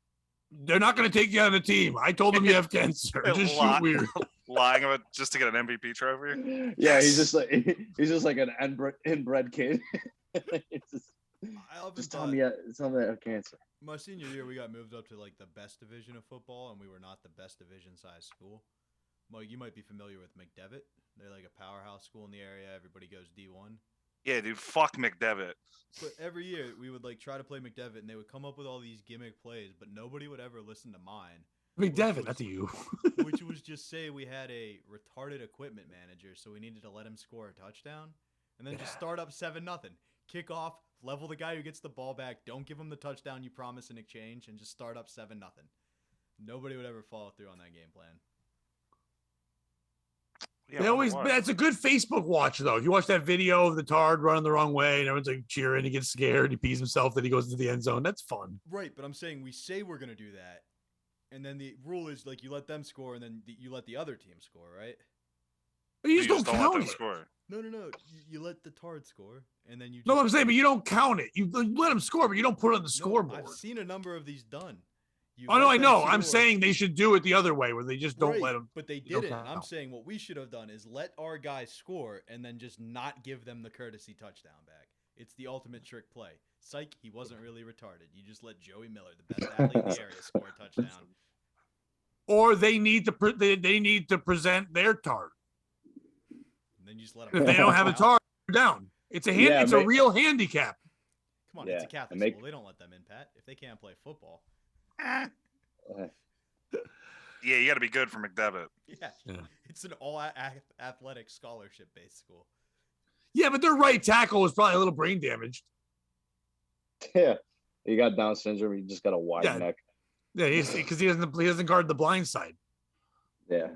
they're not going to take you on the team. I told them you have cancer. Just shoot weird. Lying about just to get an MVP trophy. Yeah, Yes. he's just like an inbred kid. I often Just thought tell me I have cancer. my senior year we got moved up to like the best division of football, and we were not the best division size school. Mike, you might be familiar with McDevitt. They're like a powerhouse school in the area. Everybody goes D1. Yeah, dude, fuck McDevitt. But every year we would like try to play McDevitt, and they would come up with all these gimmick plays, but nobody would ever listen to mine. McDevitt, that's you. Which was just say we had a retarded equipment manager, so we needed to let him score a touchdown, and then just start up 7-0. Kick off, level the guy who gets the ball back, don't give him the touchdown you promise in exchange, and just start up 7-0. Nobody would ever follow through on that game plan. Yeah, They always, why? that's a good Facebook watch, though. If you watch that video of the Tard running the wrong way and everyone's like cheering, he gets scared, he pees himself, then he goes into the end zone. That's fun. Right, but I'm saying we say we're going to do that, and then the rule is like you let them score, and then you let the other team score, right? But you just don't let count them it. score. No. You let the Tard score, and then you just... No, I'm saying, but you don't count it. You let them score, but you don't put it on the No, scoreboard. I've seen a number of these done. You Oh, no, let I them know. I'm score. saying they should do it the other way, where they just don't Right, let them. But they don't didn't. I'm count. saying what we should have done is let our guys score and then just not give them the courtesy touchdown back. It's the ultimate trick play. Psych, he wasn't really retarded. You just let Joey Miller, the best athlete in the area, score a touchdown. Or they need to they need to present their Tard. And then you just let them If they don't have a Tard, they're down. It's a Yeah, it's a real handicap. Come on, Yeah, it's a Catholic make- school. They don't let them in, Pat. If they can't play football. Yeah, you got to be good for McDevitt. Yeah. Yeah. It's an athletic scholarship-based school. Yeah, but their right tackle was probably a little brain damaged. Yeah. You got Down syndrome, you just got a wide Yeah. neck. Yeah, because he doesn't guard the blind side. Yeah.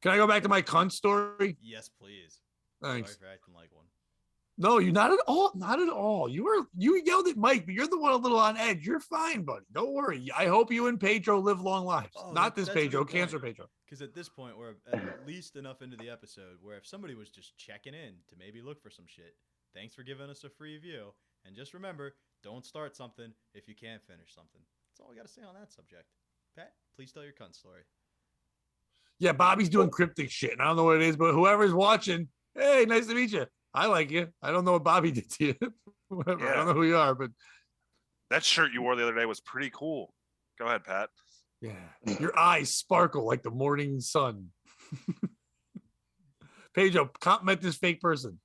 Can I go back to my cunt story? Yes, please. Thanks. Sorry for acting like one. No, you not at all. Not at all. You yelled at Mike, but you're the one a little on edge. You're fine, buddy. Don't worry. I hope you and Pedro live long lives. Oh, Not this that's a Pedro, good point. cancer Pedro. Because at this point, we're at least enough into the episode where if somebody was just checking in to maybe look for some shit, Thanks for giving us a free view. And just remember, don't start something if you can't finish something. That's all I got to say on that subject. Pat, please tell your cunt story. Yeah, Bobby's doing cryptic shit. And I don't know what it is, but whoever's watching, hey, nice to meet you. I like you. I don't know what Bobby did to you. Whatever. I don't know who you are, but that shirt you wore the other day was pretty cool. Go ahead, Pat. yeah, your eyes sparkle like the morning sun. Pedro, compliment this fake person.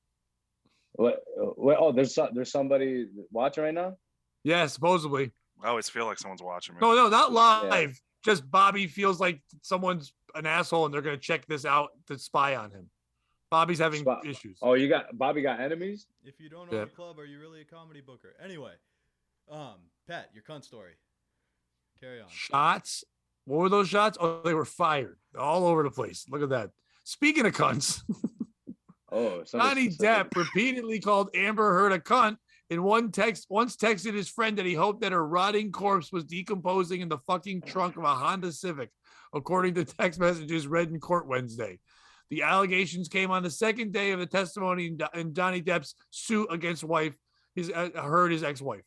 What? Oh, there's somebody watching right now. Yeah, supposedly. I always feel like someone's watching me. No, not live. Yeah. Just Bobby feels like someone's an asshole and they're going to check this out to spy on him. Bobby's having issues. Oh, Bobby got enemies? If you don't own a club, are you really a comedy booker? Anyway, Pat, your cunt story. Carry on. Shots? What were those shots? Oh, they were fired all over the place. Look at that. Speaking of cunts, Johnny Depp repeatedly called Amber Heard a cunt in once texted his friend that he hoped that her rotting corpse was decomposing in the fucking trunk of a Honda Civic, according to text messages read in court Wednesday. The allegations came on the second day of the testimony in Johnny Depp's suit against Heard, his ex-wife.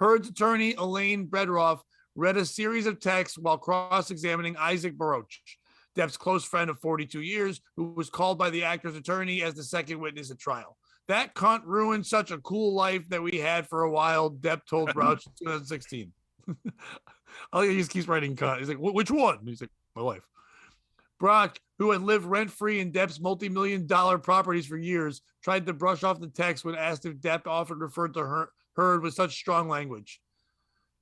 Heard's attorney, Elaine Bredroff, read a series of texts while cross-examining Isaac Baroch, Depp's close friend of 42 years, who was called by the actor's attorney as the second witness at trial. That cunt ruined such a cool life that we had for a while, Depp told Baroch in 2016. He just keeps writing cunt. He's like, which one? He's like, my wife. Brock, who had lived rent-free in Depp's multi-million-dollar properties for years, tried to brush off the text when asked if Depp often referred to Heard with such strong language.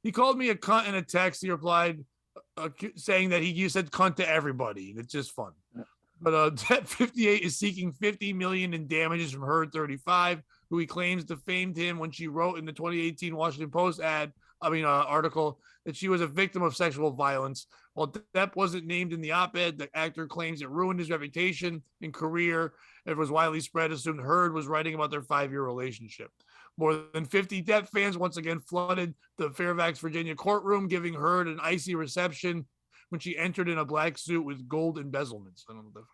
He called me a cunt in a text. He replied, saying that you said cunt to everybody, and it's just fun. But Depp 58 is seeking $50 million in damages from Heard 35, who he claims defamed him when she wrote in the 2018 Washington Post article that she was a victim of sexual violence. While Depp wasn't named in the op-ed, the actor claims it ruined his reputation and career. It was widely spread, assumed Heard was writing about their 5-year relationship. More than 50 Depp fans once again flooded the Fairfax, Virginia courtroom, giving Heard an icy reception when she entered in a black suit with gold embezzlements. I don't know what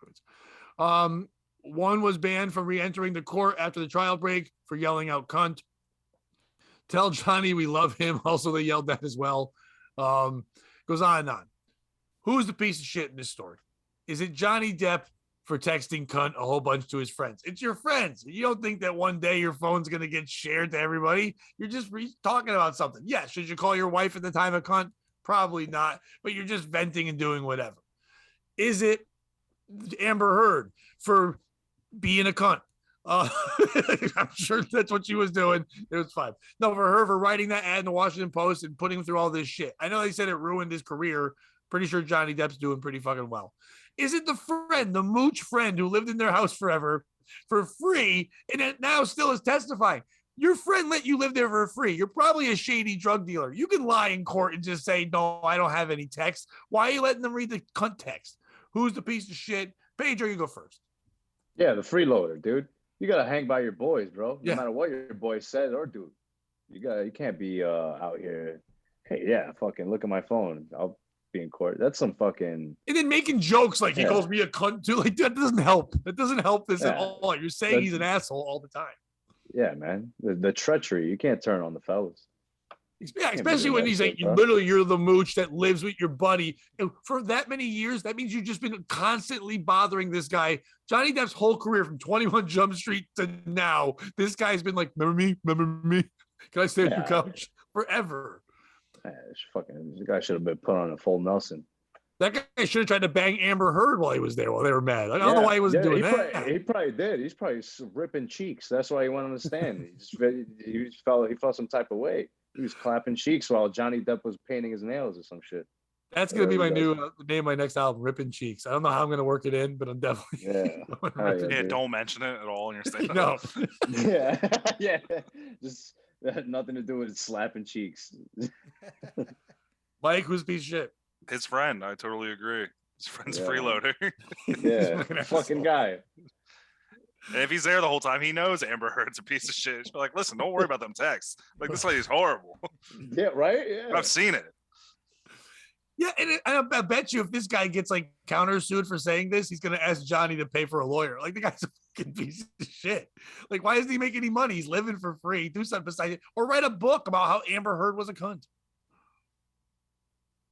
that means. One was banned from re-entering the court after the trial break for yelling out cunt. Tell Johnny we love him. Also, they yelled that as well. Goes on and on. Who's the piece of shit in this story? Is it Johnny Depp for texting cunt a whole bunch to his friends? It's your friends. You don't think that one day your phone's going to get shared to everybody. You're just talking about something. Yeah, should you call your wife at the time a cunt? Probably not, but you're just venting and doing whatever. Is it Amber Heard for being a cunt? I'm sure that's what she was doing. It was fine. No, for her for writing that ad in the Washington Post and putting him through all this shit. I know they said it ruined his career. Pretty sure Johnny Depp's doing pretty fucking well. Is it the friend, the mooch friend who lived in their house forever for free and it now still is testifying? Your friend let you live there for free. You're probably a shady drug dealer. You can lie in court and just say, no, I don't have any text. Why are you letting them read the cunt text? Who's the piece of shit? Pedro, you go first. Yeah, the freeloader, dude. You got to hang by your boys, bro. No Yeah. matter what your boys said or do. You can't be out here. Hey, yeah, fucking look at my phone. I'll be in court. That's some fucking. And then making jokes like he calls me a cunt too. Like that doesn't help. That doesn't help this at Yeah. all. You're saying he's an asshole all the time. Yeah, man. The treachery. You can't turn on the fellas. Yeah, especially when he's like, bro. literally, you're the mooch that lives with your buddy. And for that many years, that means you've just been constantly bothering this guy. Johnny Depp's whole career from 21 Jump Street to now, this guy's been like, remember me? Remember me? Can I stay on your couch? Forever. Man, this guy should have been put on a full Nelson. That guy should have tried to bang Amber Heard while he was there, while they were mad. I don't know why he wasn't doing that. He probably did. He's probably ripping cheeks. That's why he went on the stand. He felt some type of way. He was clapping cheeks while Johnny Depp was painting his nails or some shit. That's going to be my new name of my next album, Ripping Cheeks. I don't know how I'm going to work it in, but I'm definitely. Yeah, don't mention it at all in your stand-up. No. Yeah. Just nothing to do with slapping cheeks. Mike, who's a piece of shit? His friend, I totally agree. His friend's Yeah. freeloader. Yeah, fucking guy. And if he's there the whole time, he knows Amber Heard's a piece of shit. She's like, listen, don't worry about them texts. Like, this lady's horrible. Yeah, right? Yeah. I've seen it. Yeah, and I bet you if this guy gets like countersued for saying this, he's gonna ask Johnny to pay for a lawyer. Like the guy's a fucking piece of shit. Like, why doesn't he make any money? He's living for free. Do something besides it, or write a book about how Amber Heard was a cunt.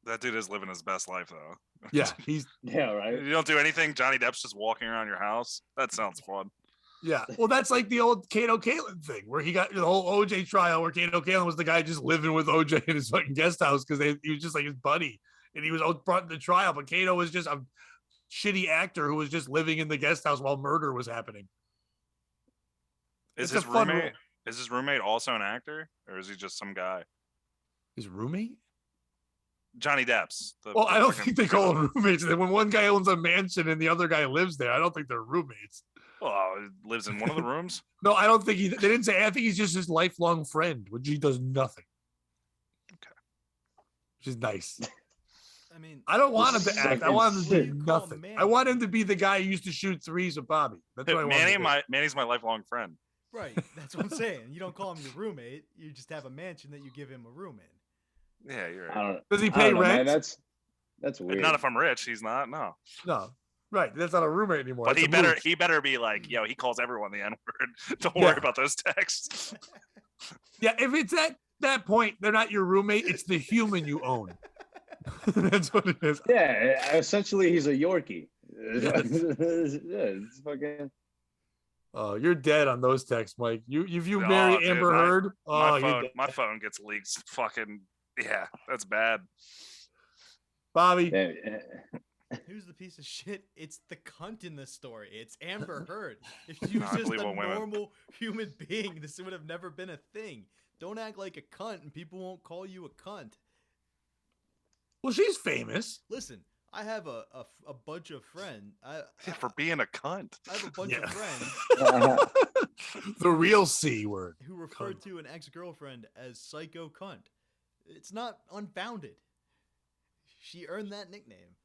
That dude is living his best life though. Yeah, he's Yeah, right. You don't do anything. Johnny Depp's just walking around your house. That sounds fun. yeah. Well, that's like the old Kato Kalin thing where he got the whole OJ trial where Kato Kalin was the guy just living with OJ in his fucking guest house because he was just like his buddy and he was brought to trial, but Kato was just a shitty actor who was just living in the guest house while murder was happening. Is It's his a fun roommate? role. Is his roommate also an actor, or is he just some guy? His roommate? Johnny Depp's. Well, I don't fucking- think they call them roommates. When one guy owns a mansion and the other guy lives there, I don't think they're roommates. Well, he lives in one of the rooms. No, I don't think they didn't say. I think he's just his lifelong friend, which he does nothing. Okay. Which is nice. I mean, I don't want him to act. I want him to Shit. do nothing. I want him to be the guy who used to shoot threes with Bobby. That's what I want. Manny's my lifelong friend. right. That's what I'm saying. You don't call him your roommate. You just have a mansion that you give him a room in. Yeah, you're I right. don't. Does he I pay don't know, man. rent? That's weird. Not if I'm rich. He's not. No. No. Right. That's not a roommate anymore. But That's a mooch. he better be like, yo, he calls everyone the N-word. Don't Yeah. worry about those texts. Yeah. If it's at that point, they're not your roommate. It's the human you own. That's what it is. Yeah, essentially, he's a Yorkie. Yeah, it's fucking. Oh, you're dead on those texts, Mike. If you Oh, marry dude, Amber Heard, oh, you're dead. My phone gets leaks. Fucking yeah, that's bad. Bobby. Yeah, Who's the piece of shit? It's the cunt in this story. It's Amber Heard. If she was I just believe a all women. normal human being, this would have never been a thing. Don't act like a cunt and people won't call you a cunt. Well, she's famous. Listen, I have a bunch of friends. For being a cunt. I have a bunch Yeah. of friends The real C word. who refer Cunt. to an ex-girlfriend as psycho cunt. It's not unfounded. She earned that nickname.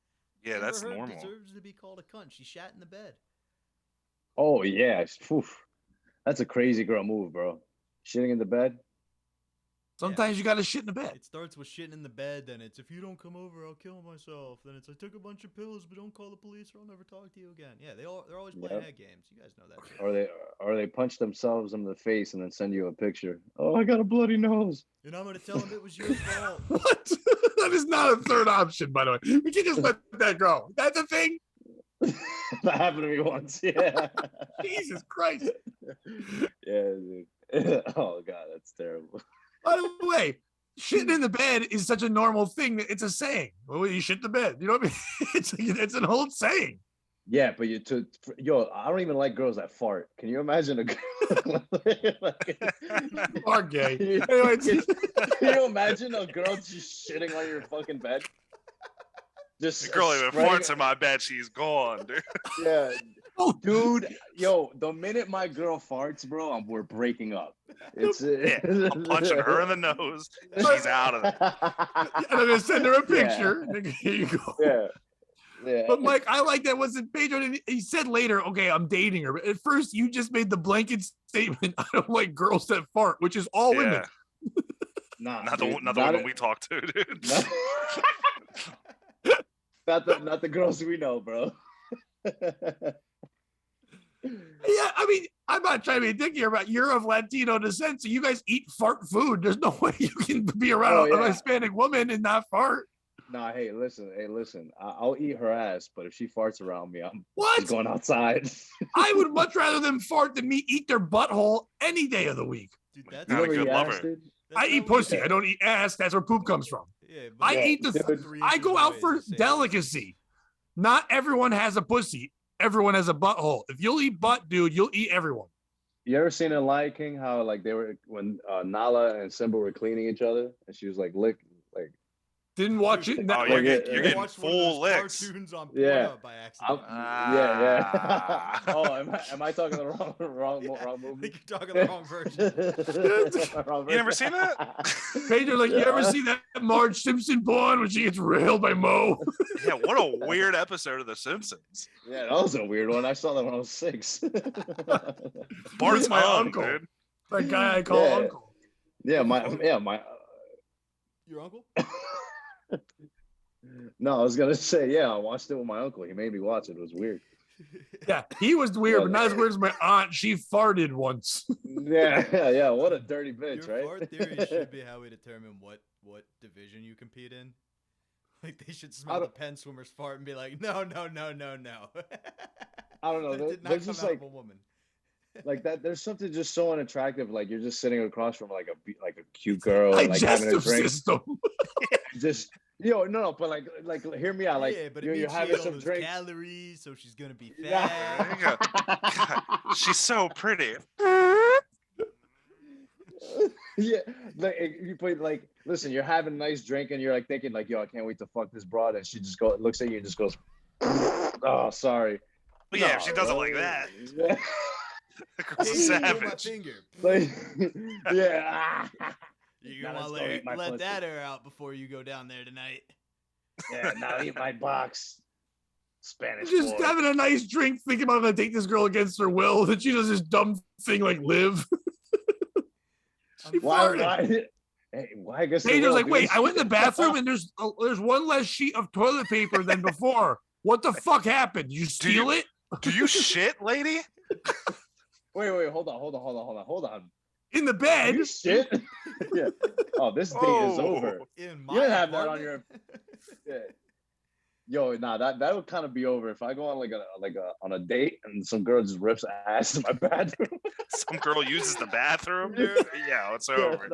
Yeah, Amber that's Heard normal. deserves to be called a cunt. She shat in the bed. Oh yeah, oof. That's a crazy girl move, bro. Shitting in the bed. Sometimes you got to shit in the bed. It starts with shitting in the bed, then it's if you don't come over, I'll kill myself. Then it's I took a bunch of pills, but don't call the police or I'll never talk to you again. Yeah, they're always playing Yep. head games. You guys know that. Shit. Or they punch themselves in the face and then send you a picture. Oh, I got a bloody nose. And I'm gonna tell them it was your fault. What? That is not a third option, by the way. We can just let that go. That's a thing. That happened to me once. Yeah. Jesus Christ. Yeah, dude. Oh god, that's terrible. By the way, shitting in the bed is such a normal thing that it's a saying. Well, you shit in the bed. You know what I mean? It's an old saying. Yeah, but yo, I don't even like girls that fart. Can you imagine a girl? You are gay. Can you, Anyway, can you imagine a girl just shitting on your fucking bed? Just The girl even spreading- farts in my bed. She's gone, dude. Yeah, dude. Yo, the minute my girl farts, bro, we're breaking up. It's Yeah, I'm punching her in the nose. She's out of it. and I'm gonna send her a picture. Here you go. Yeah. Yeah. But Mike, I like that wasn't Pedro. He said later, okay, I'm dating her. But at first, you just made the blanket statement. I don't like girls that fart, which is all women. Yeah, Nah, not dude, the women we talk to, dude. not the girls we know, bro. Yeah, I mean, I'm not trying to be a dick here, but you're of Latino descent, so you guys eat fart food. There's no way you can be around Oh, a yeah. Hispanic woman and not fart. Nah, hey, listen. I'll eat her ass, but if she farts around me, I'm What? just going outside. I would much rather them fart than me eat their butthole any day of the week. Dude, that's Not a ever good eat lover. ass, dude? that's I eat how we- pussy. I don't eat ass. That's where poop comes from. Yeah, I but eat the. dude. 3 I inches go out away for is the same. delicacy. Not everyone has a pussy. Everyone has a butthole. If you'll eat butt, dude, you'll eat everyone. You ever seen in Lion King how like they were when Nala and Simba were cleaning each other and she was like Didn't watch it. Oh, you're you're get- getting, you're getting Watched one of full those licks. cartoons on Yeah. Pornhub by accident. yeah. Ah. Oh, am I talking the wrong I movie? think you're talking the wrong version. Wrong You never version. seen that? Pedro, like, you ever see that Marge Simpson porn when she gets railed by Mo? Yeah, what a weird episode of The Simpsons. Yeah, that was a weird one. I saw that when I was 6. Bart's my my uncle. dude. That guy I call Yeah. uncle. my Your uncle? No, I was gonna say, yeah, I watched it with my uncle. He made me watch it. It was weird. Yeah, he was weird, Yeah, but not as weird as my aunt. She farted once. Yeah. What a dirty bitch, Your right? fart theory should be how we determine what division you compete in. Like they should smell the Penn swimmers fart and be like, no. I don't know. That did not There's come just out like of a woman. like that. There's something just so unattractive. Like you're just sitting across from like a cute girl, like having a Digestive drink. system. Just no, but like hear me out. Like yeah, but it you're means she having ate all some those drinks. calories, so she's gonna be There fat. you go. God, she's so pretty. Yeah, like you put like, listen, you're having a nice drink and you're like thinking like, yo, I can't wait to fuck this broad, and she just looks at you and just goes, oh, sorry. But yeah, No, if she does it bro. like that, Yeah. the girl's a Hey, you pulled my savage. finger. Like, yeah. You're Now gonna let's go eat my let pussy. that air out before you go down there tonight. Yeah, now eat my box. Spanish Just boy. having a nice drink, thinking about gonna take this girl against her will. Then she does this dumb thing like live. She farted. Why I guess Pedro's like, wait, I went in the bathroom and there's one less sheet of toilet paper than before. What the fuck happened? Did you steal it? Do you shit, lady? Wait, hold on. In the bed? You shit? Yeah. Oh, this date is over. In my You didn't have that on apartment? your. Yeah. Yo, nah, that would kind of be over if I go on on a date and some girl just rips ass in my bathroom. Some girl uses the bathroom, dude. Yeah, it's over.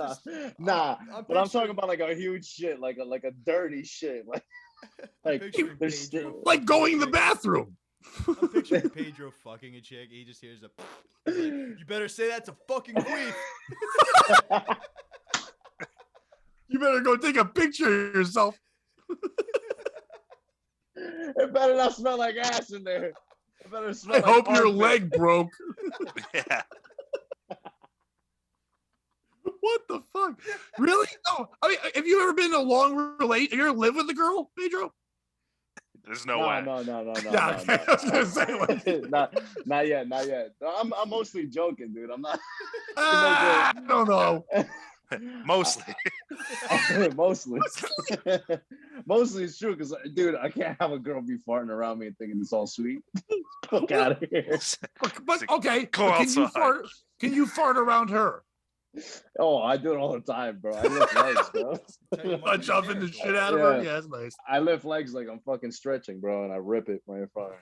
Nah, I'm but I'm picturing- talking about like a huge shit, like a dirty shit, like picturing there's Pedro still- Like going in the bathroom. I'm picturing Pedro fucking a chick. He just hears a. He's like, you better say that's a fucking queef. You better go take a picture of yourself. It better not smell like ass in there. It better smell I like hope your armpit. leg broke. Yeah. What the fuck? Really? No. I mean, have you ever been in a long relate? You ever live with a girl, Pedro? There's no No, way. no. Yeah, okay. I was gonna say, like, Not yet. No, I'm mostly joking, dude. I'm not. I don't know. Mostly. Mostly. Mostly it's true because, dude, I can't have a girl be farting around me and thinking it's all sweet. Fuck out of here. But okay, Go but outside. can you fart around her? Oh, I do it all the time, bro. I lift legs, bro. Touch up in the shit out of her? Yeah, that's nice. I lift legs like I'm fucking stretching, bro, and I rip it right in front of her.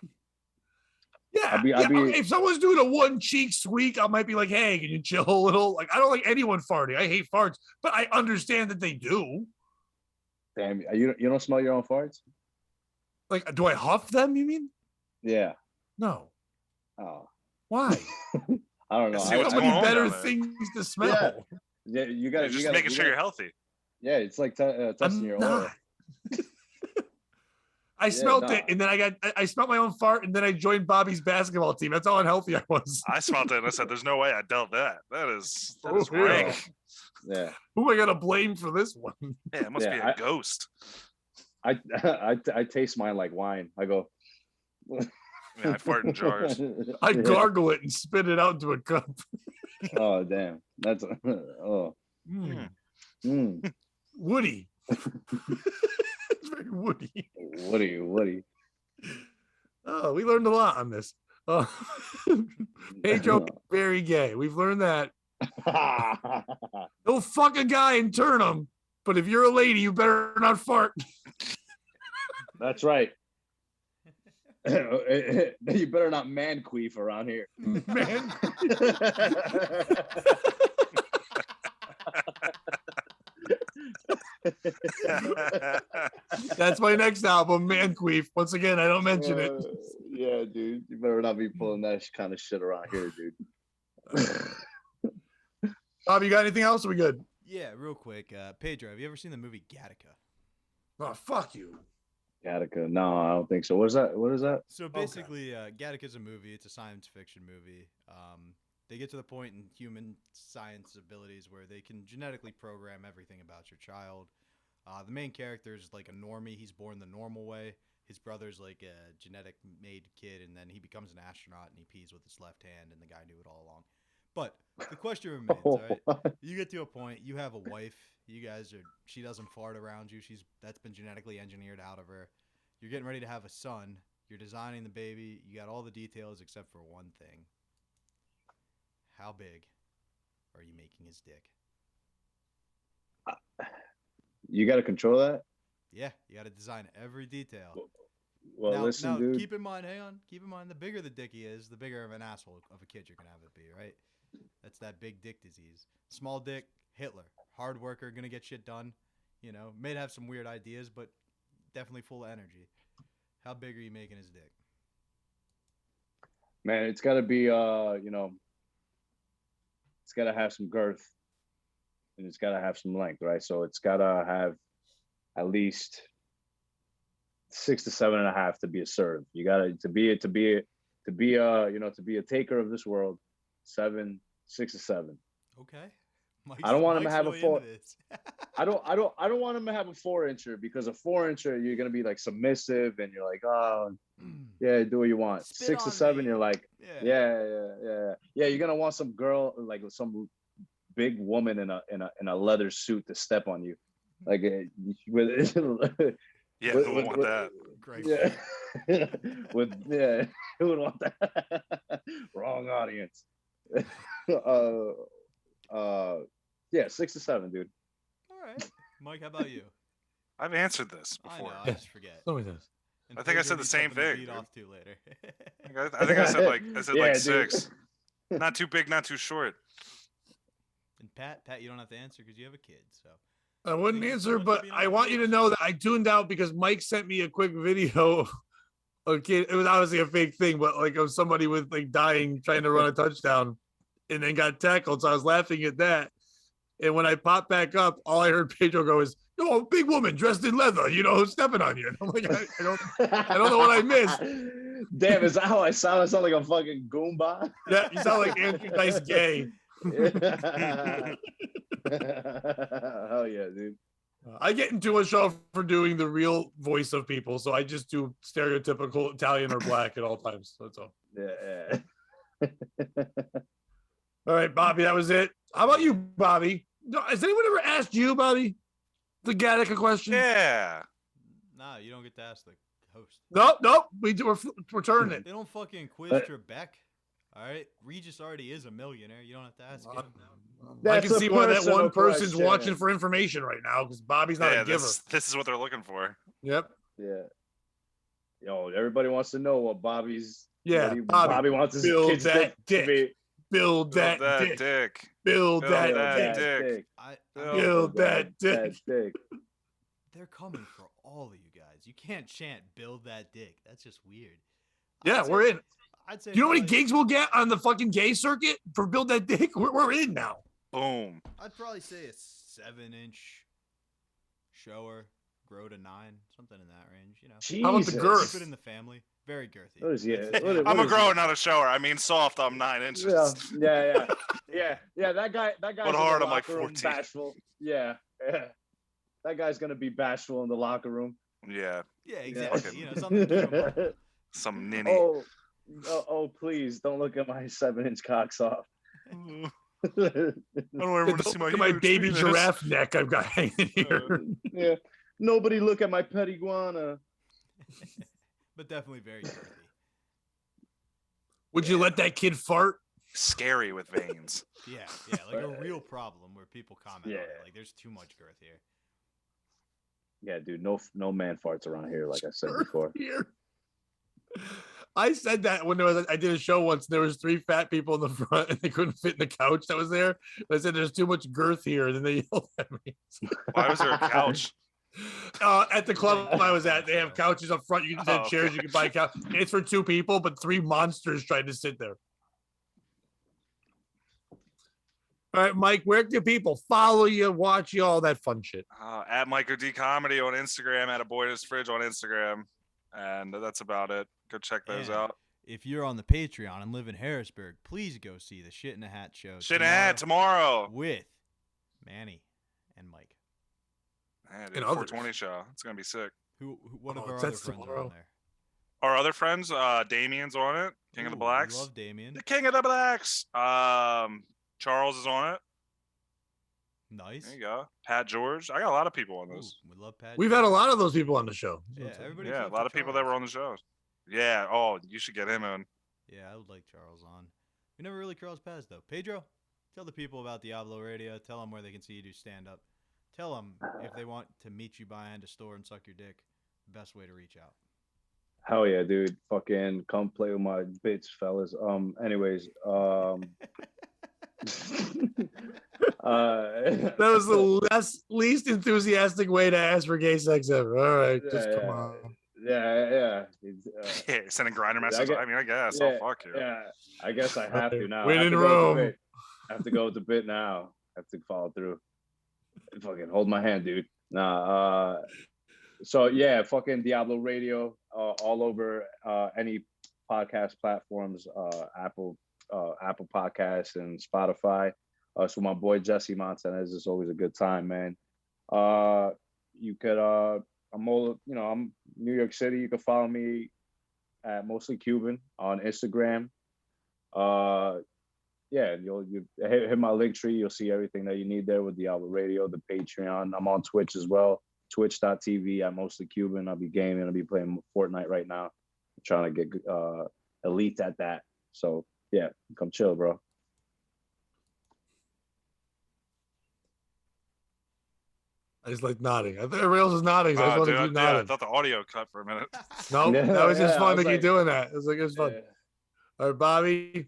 Yeah, I'll be- okay, if someone's doing a one cheek squeak, I might be like, hey, can you chill a little? Like, I don't like anyone farting. I hate farts, but I understand that they do. Damn, you don't smell your own farts? Like, do I huff them, you mean? Yeah. No. Oh, Why? I don't know. See There's what's so going many on better down there. things to smell. Yeah, you Yeah, gotta just making sure you you're gotta- healthy. Yeah, it's like testing I'm your oil. not. I smelled it, and then I smelled my own fart, and then I joined Bobby's basketball team. That's how unhealthy I was. I smelled it and I said, "There's no way I dealt that. That is Oh, yeah. rank. Yeah. Who am I gonna blame for this one? Yeah, it must be Yeah, a ghost." I taste mine like wine. I go. Yeah, I fart in jars. I Yeah. gargle it and spit it out into a cup. Oh damn, that's oh. Mm, Mm. woody. It's very woody. Woody. Oh, we learned a lot on this. Pedro, very gay. We've learned that. He'll fuck a guy and turn him, but if you're a lady, you better not fart. That's right. You better not man queef around here. Man, that's my next album, Man Queef. Once again, I don't mention it. Yeah, dude. You better not be pulling that kind of shit around here, dude. Bob, you got anything else? Are we good? Yeah, real quick. Pedro, have you ever seen the movie Gattaca? Oh, fuck you. Gattaca. No, I don't think so. What is that? What is that? So basically, Gattaca's a movie. It's a science fiction movie. They get to the point in human science abilities where they can genetically program everything about your child. The main character is like a normie. He's born the normal way. His brother's like a genetic made kid, and then he becomes an astronaut and he pees with his left hand, and the guy knew it all along. But the question remains, all right? You get to a point, you have a wife, she doesn't fart around you. That's been genetically engineered out of her. You're getting ready to have a son. You're designing the baby. You got all the details except for one thing. How big are you making his dick? You got to control that. Yeah, you got to design every detail. Well, now, listen, dude. Keep in mind, keep in mind, the bigger the dick he is, the bigger of an asshole of a kid you're going to have it be, right? That's that big dick disease. Small dick, Hitler. Hard worker, going to get shit done. You know, may have some weird ideas, but definitely full of energy. How big are you making his dick? Man, it's got to be, you know, it's got to have some girth and it's got to have some length, right? So it's got to have at least 6 to 7.5 to be a serve. You got to be a taker of this world. 6 to 7. Okay. I don't want him to have really a 4. into this. I don't want him to have a 4-incher because a 4-incher you're gonna be like submissive and you're like, oh yeah, do what you want. Spit 6 to on 7, me. you're like, Yeah. yeah. You're gonna want some girl, like some big woman in a leather suit to step on you, like with Yeah, who would want that? Great. yeah, who would want that? Wrong audience. Yeah, 6 to 7, dude. All right. Mike, how about you? I've answered this I before. know, I just forget. Somebody does. And I think I Pedro said the needs same something to thing, beat dude. off to later. I think I said Yeah, like dude. 6. Not too big, not too short. And Pat, you don't have to answer because you have a kid. So I wouldn't Thank you so answer, much for but being on I the want you to page. know that I tuned out because Mike sent me a quick video. Okay, it was obviously a fake thing, but like of somebody with like dying trying to run a touchdown and then got tackled. So I was laughing at that. And when I popped back up, all I heard Pedro go is, "Oh, big woman dressed in leather, stepping on you." And I'm like, I don't know what I missed. Damn, is that how I sound? I sound like a fucking Goomba. Yeah, you sound like Andrew Dice Gay. Hell yeah, dude. I get into much trouble for doing the real voice of people, so I just do stereotypical Italian or black at all times. That's all. Yeah. All right, Bobby, that was it. How about you, Bobby? Has anyone ever asked you, Bobby, the Gattaca question? Yeah. nah, you don't get to ask the host. Nope. We're turning it. They don't fucking quiz Trebek. All right, Regis already is a millionaire. You don't have to ask him. I can That's a see why that personal one person's question. watching for information right now because Bobby's not Yeah, a giver. this is what they're looking for. Yep. Yeah. Yo, everybody wants to know what Bobby's. Yeah, what he- Bobby, Bobby wants his build kid's that dick to be. Build that dick. dick. Build Build that that dick. dick. Build that dick. dick. They're coming for all of you guys. You can't chant "build that dick." That's just weird. Yeah, I'd say- we're in. I'd say. Do you know how many probably- gigs we'll get on the fucking gay circuit for Build That Dick? We're in now. Boom. I'd probably say a 7-inch shower, grow to 9, something in that range. You know, How about the Jesus. girth? keep it in the family. Very girthy. What is he? I'm a grower, not a shower. I mean, soft. I'm 9 inches. Yeah. That guy. But in hard, the I'm like locker room 14. bashful. Yeah. That guy's gonna be bashful in the locker room. Yeah. Yeah, exactly. You know, something to keep 'em up. Some ninny. Oh, please don't look at my 7-inch cock soft. I don't ever want to see Look at my huge baby penis. giraffe neck I've got hanging here. Yeah. Nobody look at my pet iguana. But definitely very girthy. Would you let that kid fart? Scary with veins. Yeah, like a real problem where people comment on it. Like, there's too much girth here. Yeah, dude. No man farts around here, like I said before. Here. I said that when I did a show once. There was 3 fat people in the front, and they couldn't fit in the couch that was there. I said, "There's too much girth here." And then they yelled at me. Why was there a couch? At the club I was at, they have couches up front. You can have chairs. You can buy a couch. It's for 2 people, but 3 monsters tried to sit there. All right, Mike, where can people follow you, watch you, all that fun shit? At Micro D Comedy on Instagram, at A Boy in His Fridge on Instagram. And that's about it. Go check those And out. if you're on the Patreon and live in Harrisburg, please go see the Shit in a Hat show. Shit ahead tomorrow. With Manny and Mike. Yeah, dude, And 420 show. It's going to be sick. One of Oh, our that's other friends are tomorrow. on there. Our other friends, Damien's on it. King of the Ooh, Blacks. We love Damien. The King of the Blacks. Charles is on it. Nice. There you go. Pat George. I got a lot of people on Ooh, this. we love Pat. We've had a George. lot of those people on the show. Yeah, everybody. Yeah, a except lot for of people that Charles. were on the show. Yeah. Oh, you should get him in. Yeah, I would like Charles on. We never really crossed paths though. Pedro, tell the people about Diablo Radio. Tell them where they can see you do stand up. Tell them if they want to meet you behind a store and suck your dick. Best way to reach out. Hell yeah, dude. Fucking come play with my bitch, fellas. Anyways, That was the least enthusiastic way to ask for gay sex ever. All right, just come on. Yeah. Yeah, sending grinder messages. I guess. Yeah, I'll fuck you. Yeah, I guess I have to now. Win I have in to go with the Rome. bit. I have to go with the bit now. I have to follow through. Fucking hold my hand, dude. Nah. So yeah, fucking Diablo Radio, all over any podcast platforms, Apple Podcasts and Spotify. So my boy Jesse Montanez is always a good time, man. You could I'm New York City. You can follow me at Mostly Cuban on Instagram. Yeah, you hit my link tree. You'll see everything that you need there with Diablo Radio, the Patreon. I'm on Twitch as well. Twitch.tv at Mostly Cuban. I'll be gaming. I'll be playing Fortnite right now. I'm trying to get elite at that. So yeah, come chill, bro. I just like nodding. I thought everybody else was nodding. So I just wanted to keep I nodding. thought the audio cut for a minute. No, Yeah, that was just yeah, I fun was to keep like- doing that. It was fun. Yeah. All right, Bobby.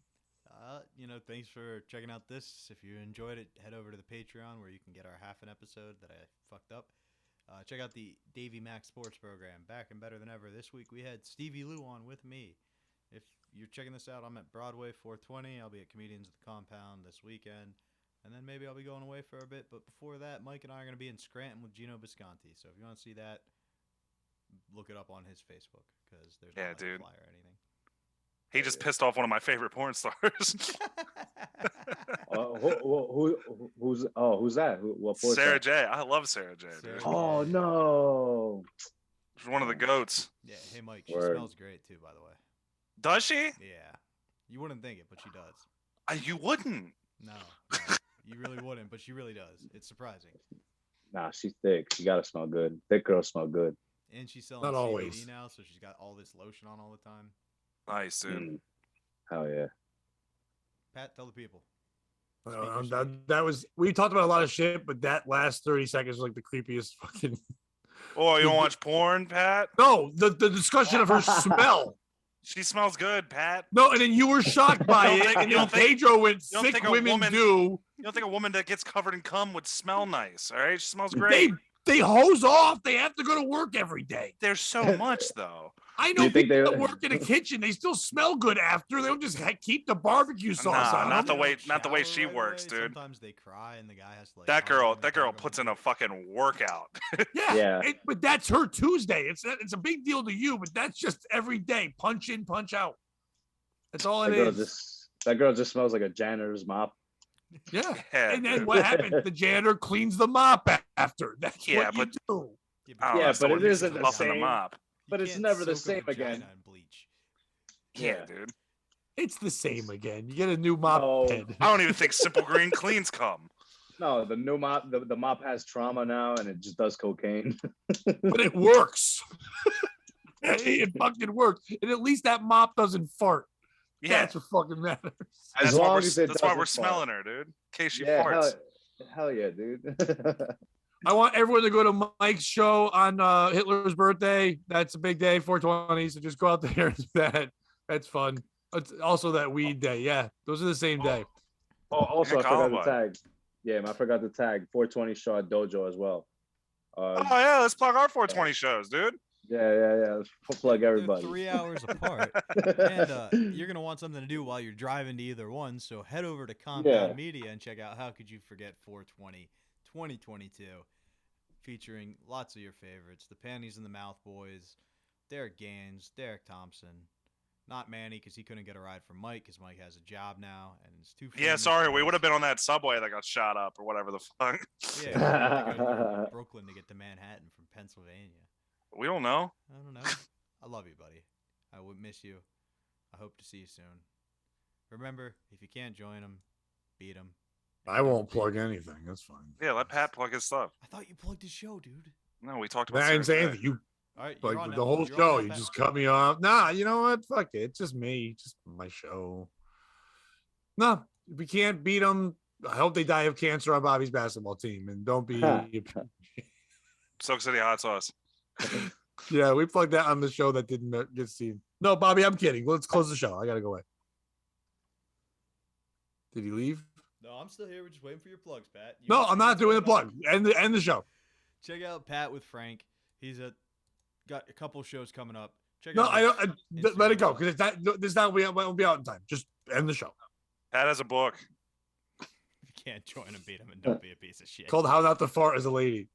Thanks for checking out this. If you enjoyed it, head over to the Patreon where you can get our half an episode that I fucked up. Check out the Davey Max Sports program. Back and better than ever. This week we had Stevie Lou on with me. If you're checking this out, I'm at Broadway 420. I'll be at Comedians at the Compound this weekend. And then maybe I'll be going away for a bit. But before that, Mike and I are going to be in Scranton with Gino Bisconti. So if you want to see that, look it up on his Facebook because there's not a flyer or anything. He just pissed off one of my favorite porn stars. Who's that? What porn Sarah star? J. I love Sarah J. Dude. Oh no. She's one of the goats. Yeah. Hey, Mike. She Word. smells great too, by the way. Does she? Yeah. You wouldn't think it, but she does. You wouldn't. No, you really wouldn't, but she really does. It's surprising. Nah, she's thick. She gotta smell good. Thick girls smell good. And she's selling Not CBD always. now, so she's got all this lotion on all the time. Nice, dude. Hell yeah. Pat, tell the people. That was we talked about a lot of shit, but that last 30 seconds was like the creepiest fucking. Oh, you don't watch porn, Pat? No, the discussion of her smell. She smells good, Pat. No, and then you were shocked by You don't it, think- and you then don't think- Pedro went, you don't sick think a women woman- do. You don't think a woman that gets covered in cum would smell nice, all right? She smells great. They hose off. They have to go to work every day. There's so much, though. I Do know you think people they- that work in a kitchen. They still smell good after. They'll just keep the barbecue sauce Nah, on. not them. the way- They don't not the way shower she right works, away. dude. Sometimes they cry, and the guy has to like. That girl hug them and puts hug in a fucking workout. Yeah, Yeah. but that's her Tuesday. It's a big deal to you, but that's just every day. Punch in, punch out. That's all it is. That girl just smells like a janitor's mop. Yeah. Yeah, And then dude. what happens? The janitor cleans the mop after. That's Yeah, what you but- do. Yeah, I don't know, Yeah, that's the but one it who's isn't the buffing the same. mop. But you it's can't never the soak a same again. vagina in bleach. Yeah, dude. It's the same again. You get a new mop No. head. I don't even think Simple Green cleans cum. No, the new mop, the mop has trauma now, and it just does cocaine. But it works. It fucking works. And at least that mop doesn't fart. Yeah, That's what fucking matters. As long as it that's why we're doesn't fart. smelling her, dude. In case she Yeah, farts. hell yeah, dude. I want everyone to go to Mike's show on Hitler's birthday. That's a big day, 420. So just go out there and do that. That's fun. It's also that weed day. Yeah, those are the same day. Oh, also, I Heck, forgot Oliver. to tag. Yeah, I forgot to tag 420 Shaw Dojo as well. Oh yeah, let's plug our 420 shows, dude. Yeah. Let's plug They're everybody. 3 hours apart, and you're gonna want something to do while you're driving to either one. So head over to Compound Yeah. Media and check out How Could You Forget 420 2022, featuring lots of your favorites: the Panties in the Mouth Boys, Derek Gaines, Derek Thompson. Not Manny because he couldn't get a ride from Mike because Mike has a job now and it's too. Yeah, sorry, we would have been on that subway that got shot up or whatever the fuck. Yeah, we have to go to Brooklyn to get to Manhattan from Pennsylvania. We don't know. I don't know. I love you, buddy. I would miss you. I hope to see you soon. Remember, if you can't join them, beat them. I won't plug anything. That's fine. Yeah, let Pat plug his stuff. I thought you plugged his show, dude. No, we talked about. I didn't say Sarah anything. You All right, you're like on the now. whole You're on show. now, You Pat. just cut me off. Nah, you know what? Fuck it. It's just me. Just my show. No, if we can't beat them, I hope they die of cancer on Bobby's basketball team. And don't be. Soak City hot sauce. Yeah, we plugged that on the show that didn't get seen. No, Bobby, I'm kidding. Let's close the show. I gotta go away. Did he leave? No, I'm still here. We're just waiting for your plugs, Pat. You No, want I'm to see not what's doing the going on? plug. End the show. Check out Pat with Frank. He's got a couple shows coming up. Check No, out I his don't. Let it go Instagram. because this not won't be out in time. Just end the show. Pat has a book. If you can't join him, beat him, and don't be a piece of shit. Called "How Not to Fart as a Lady."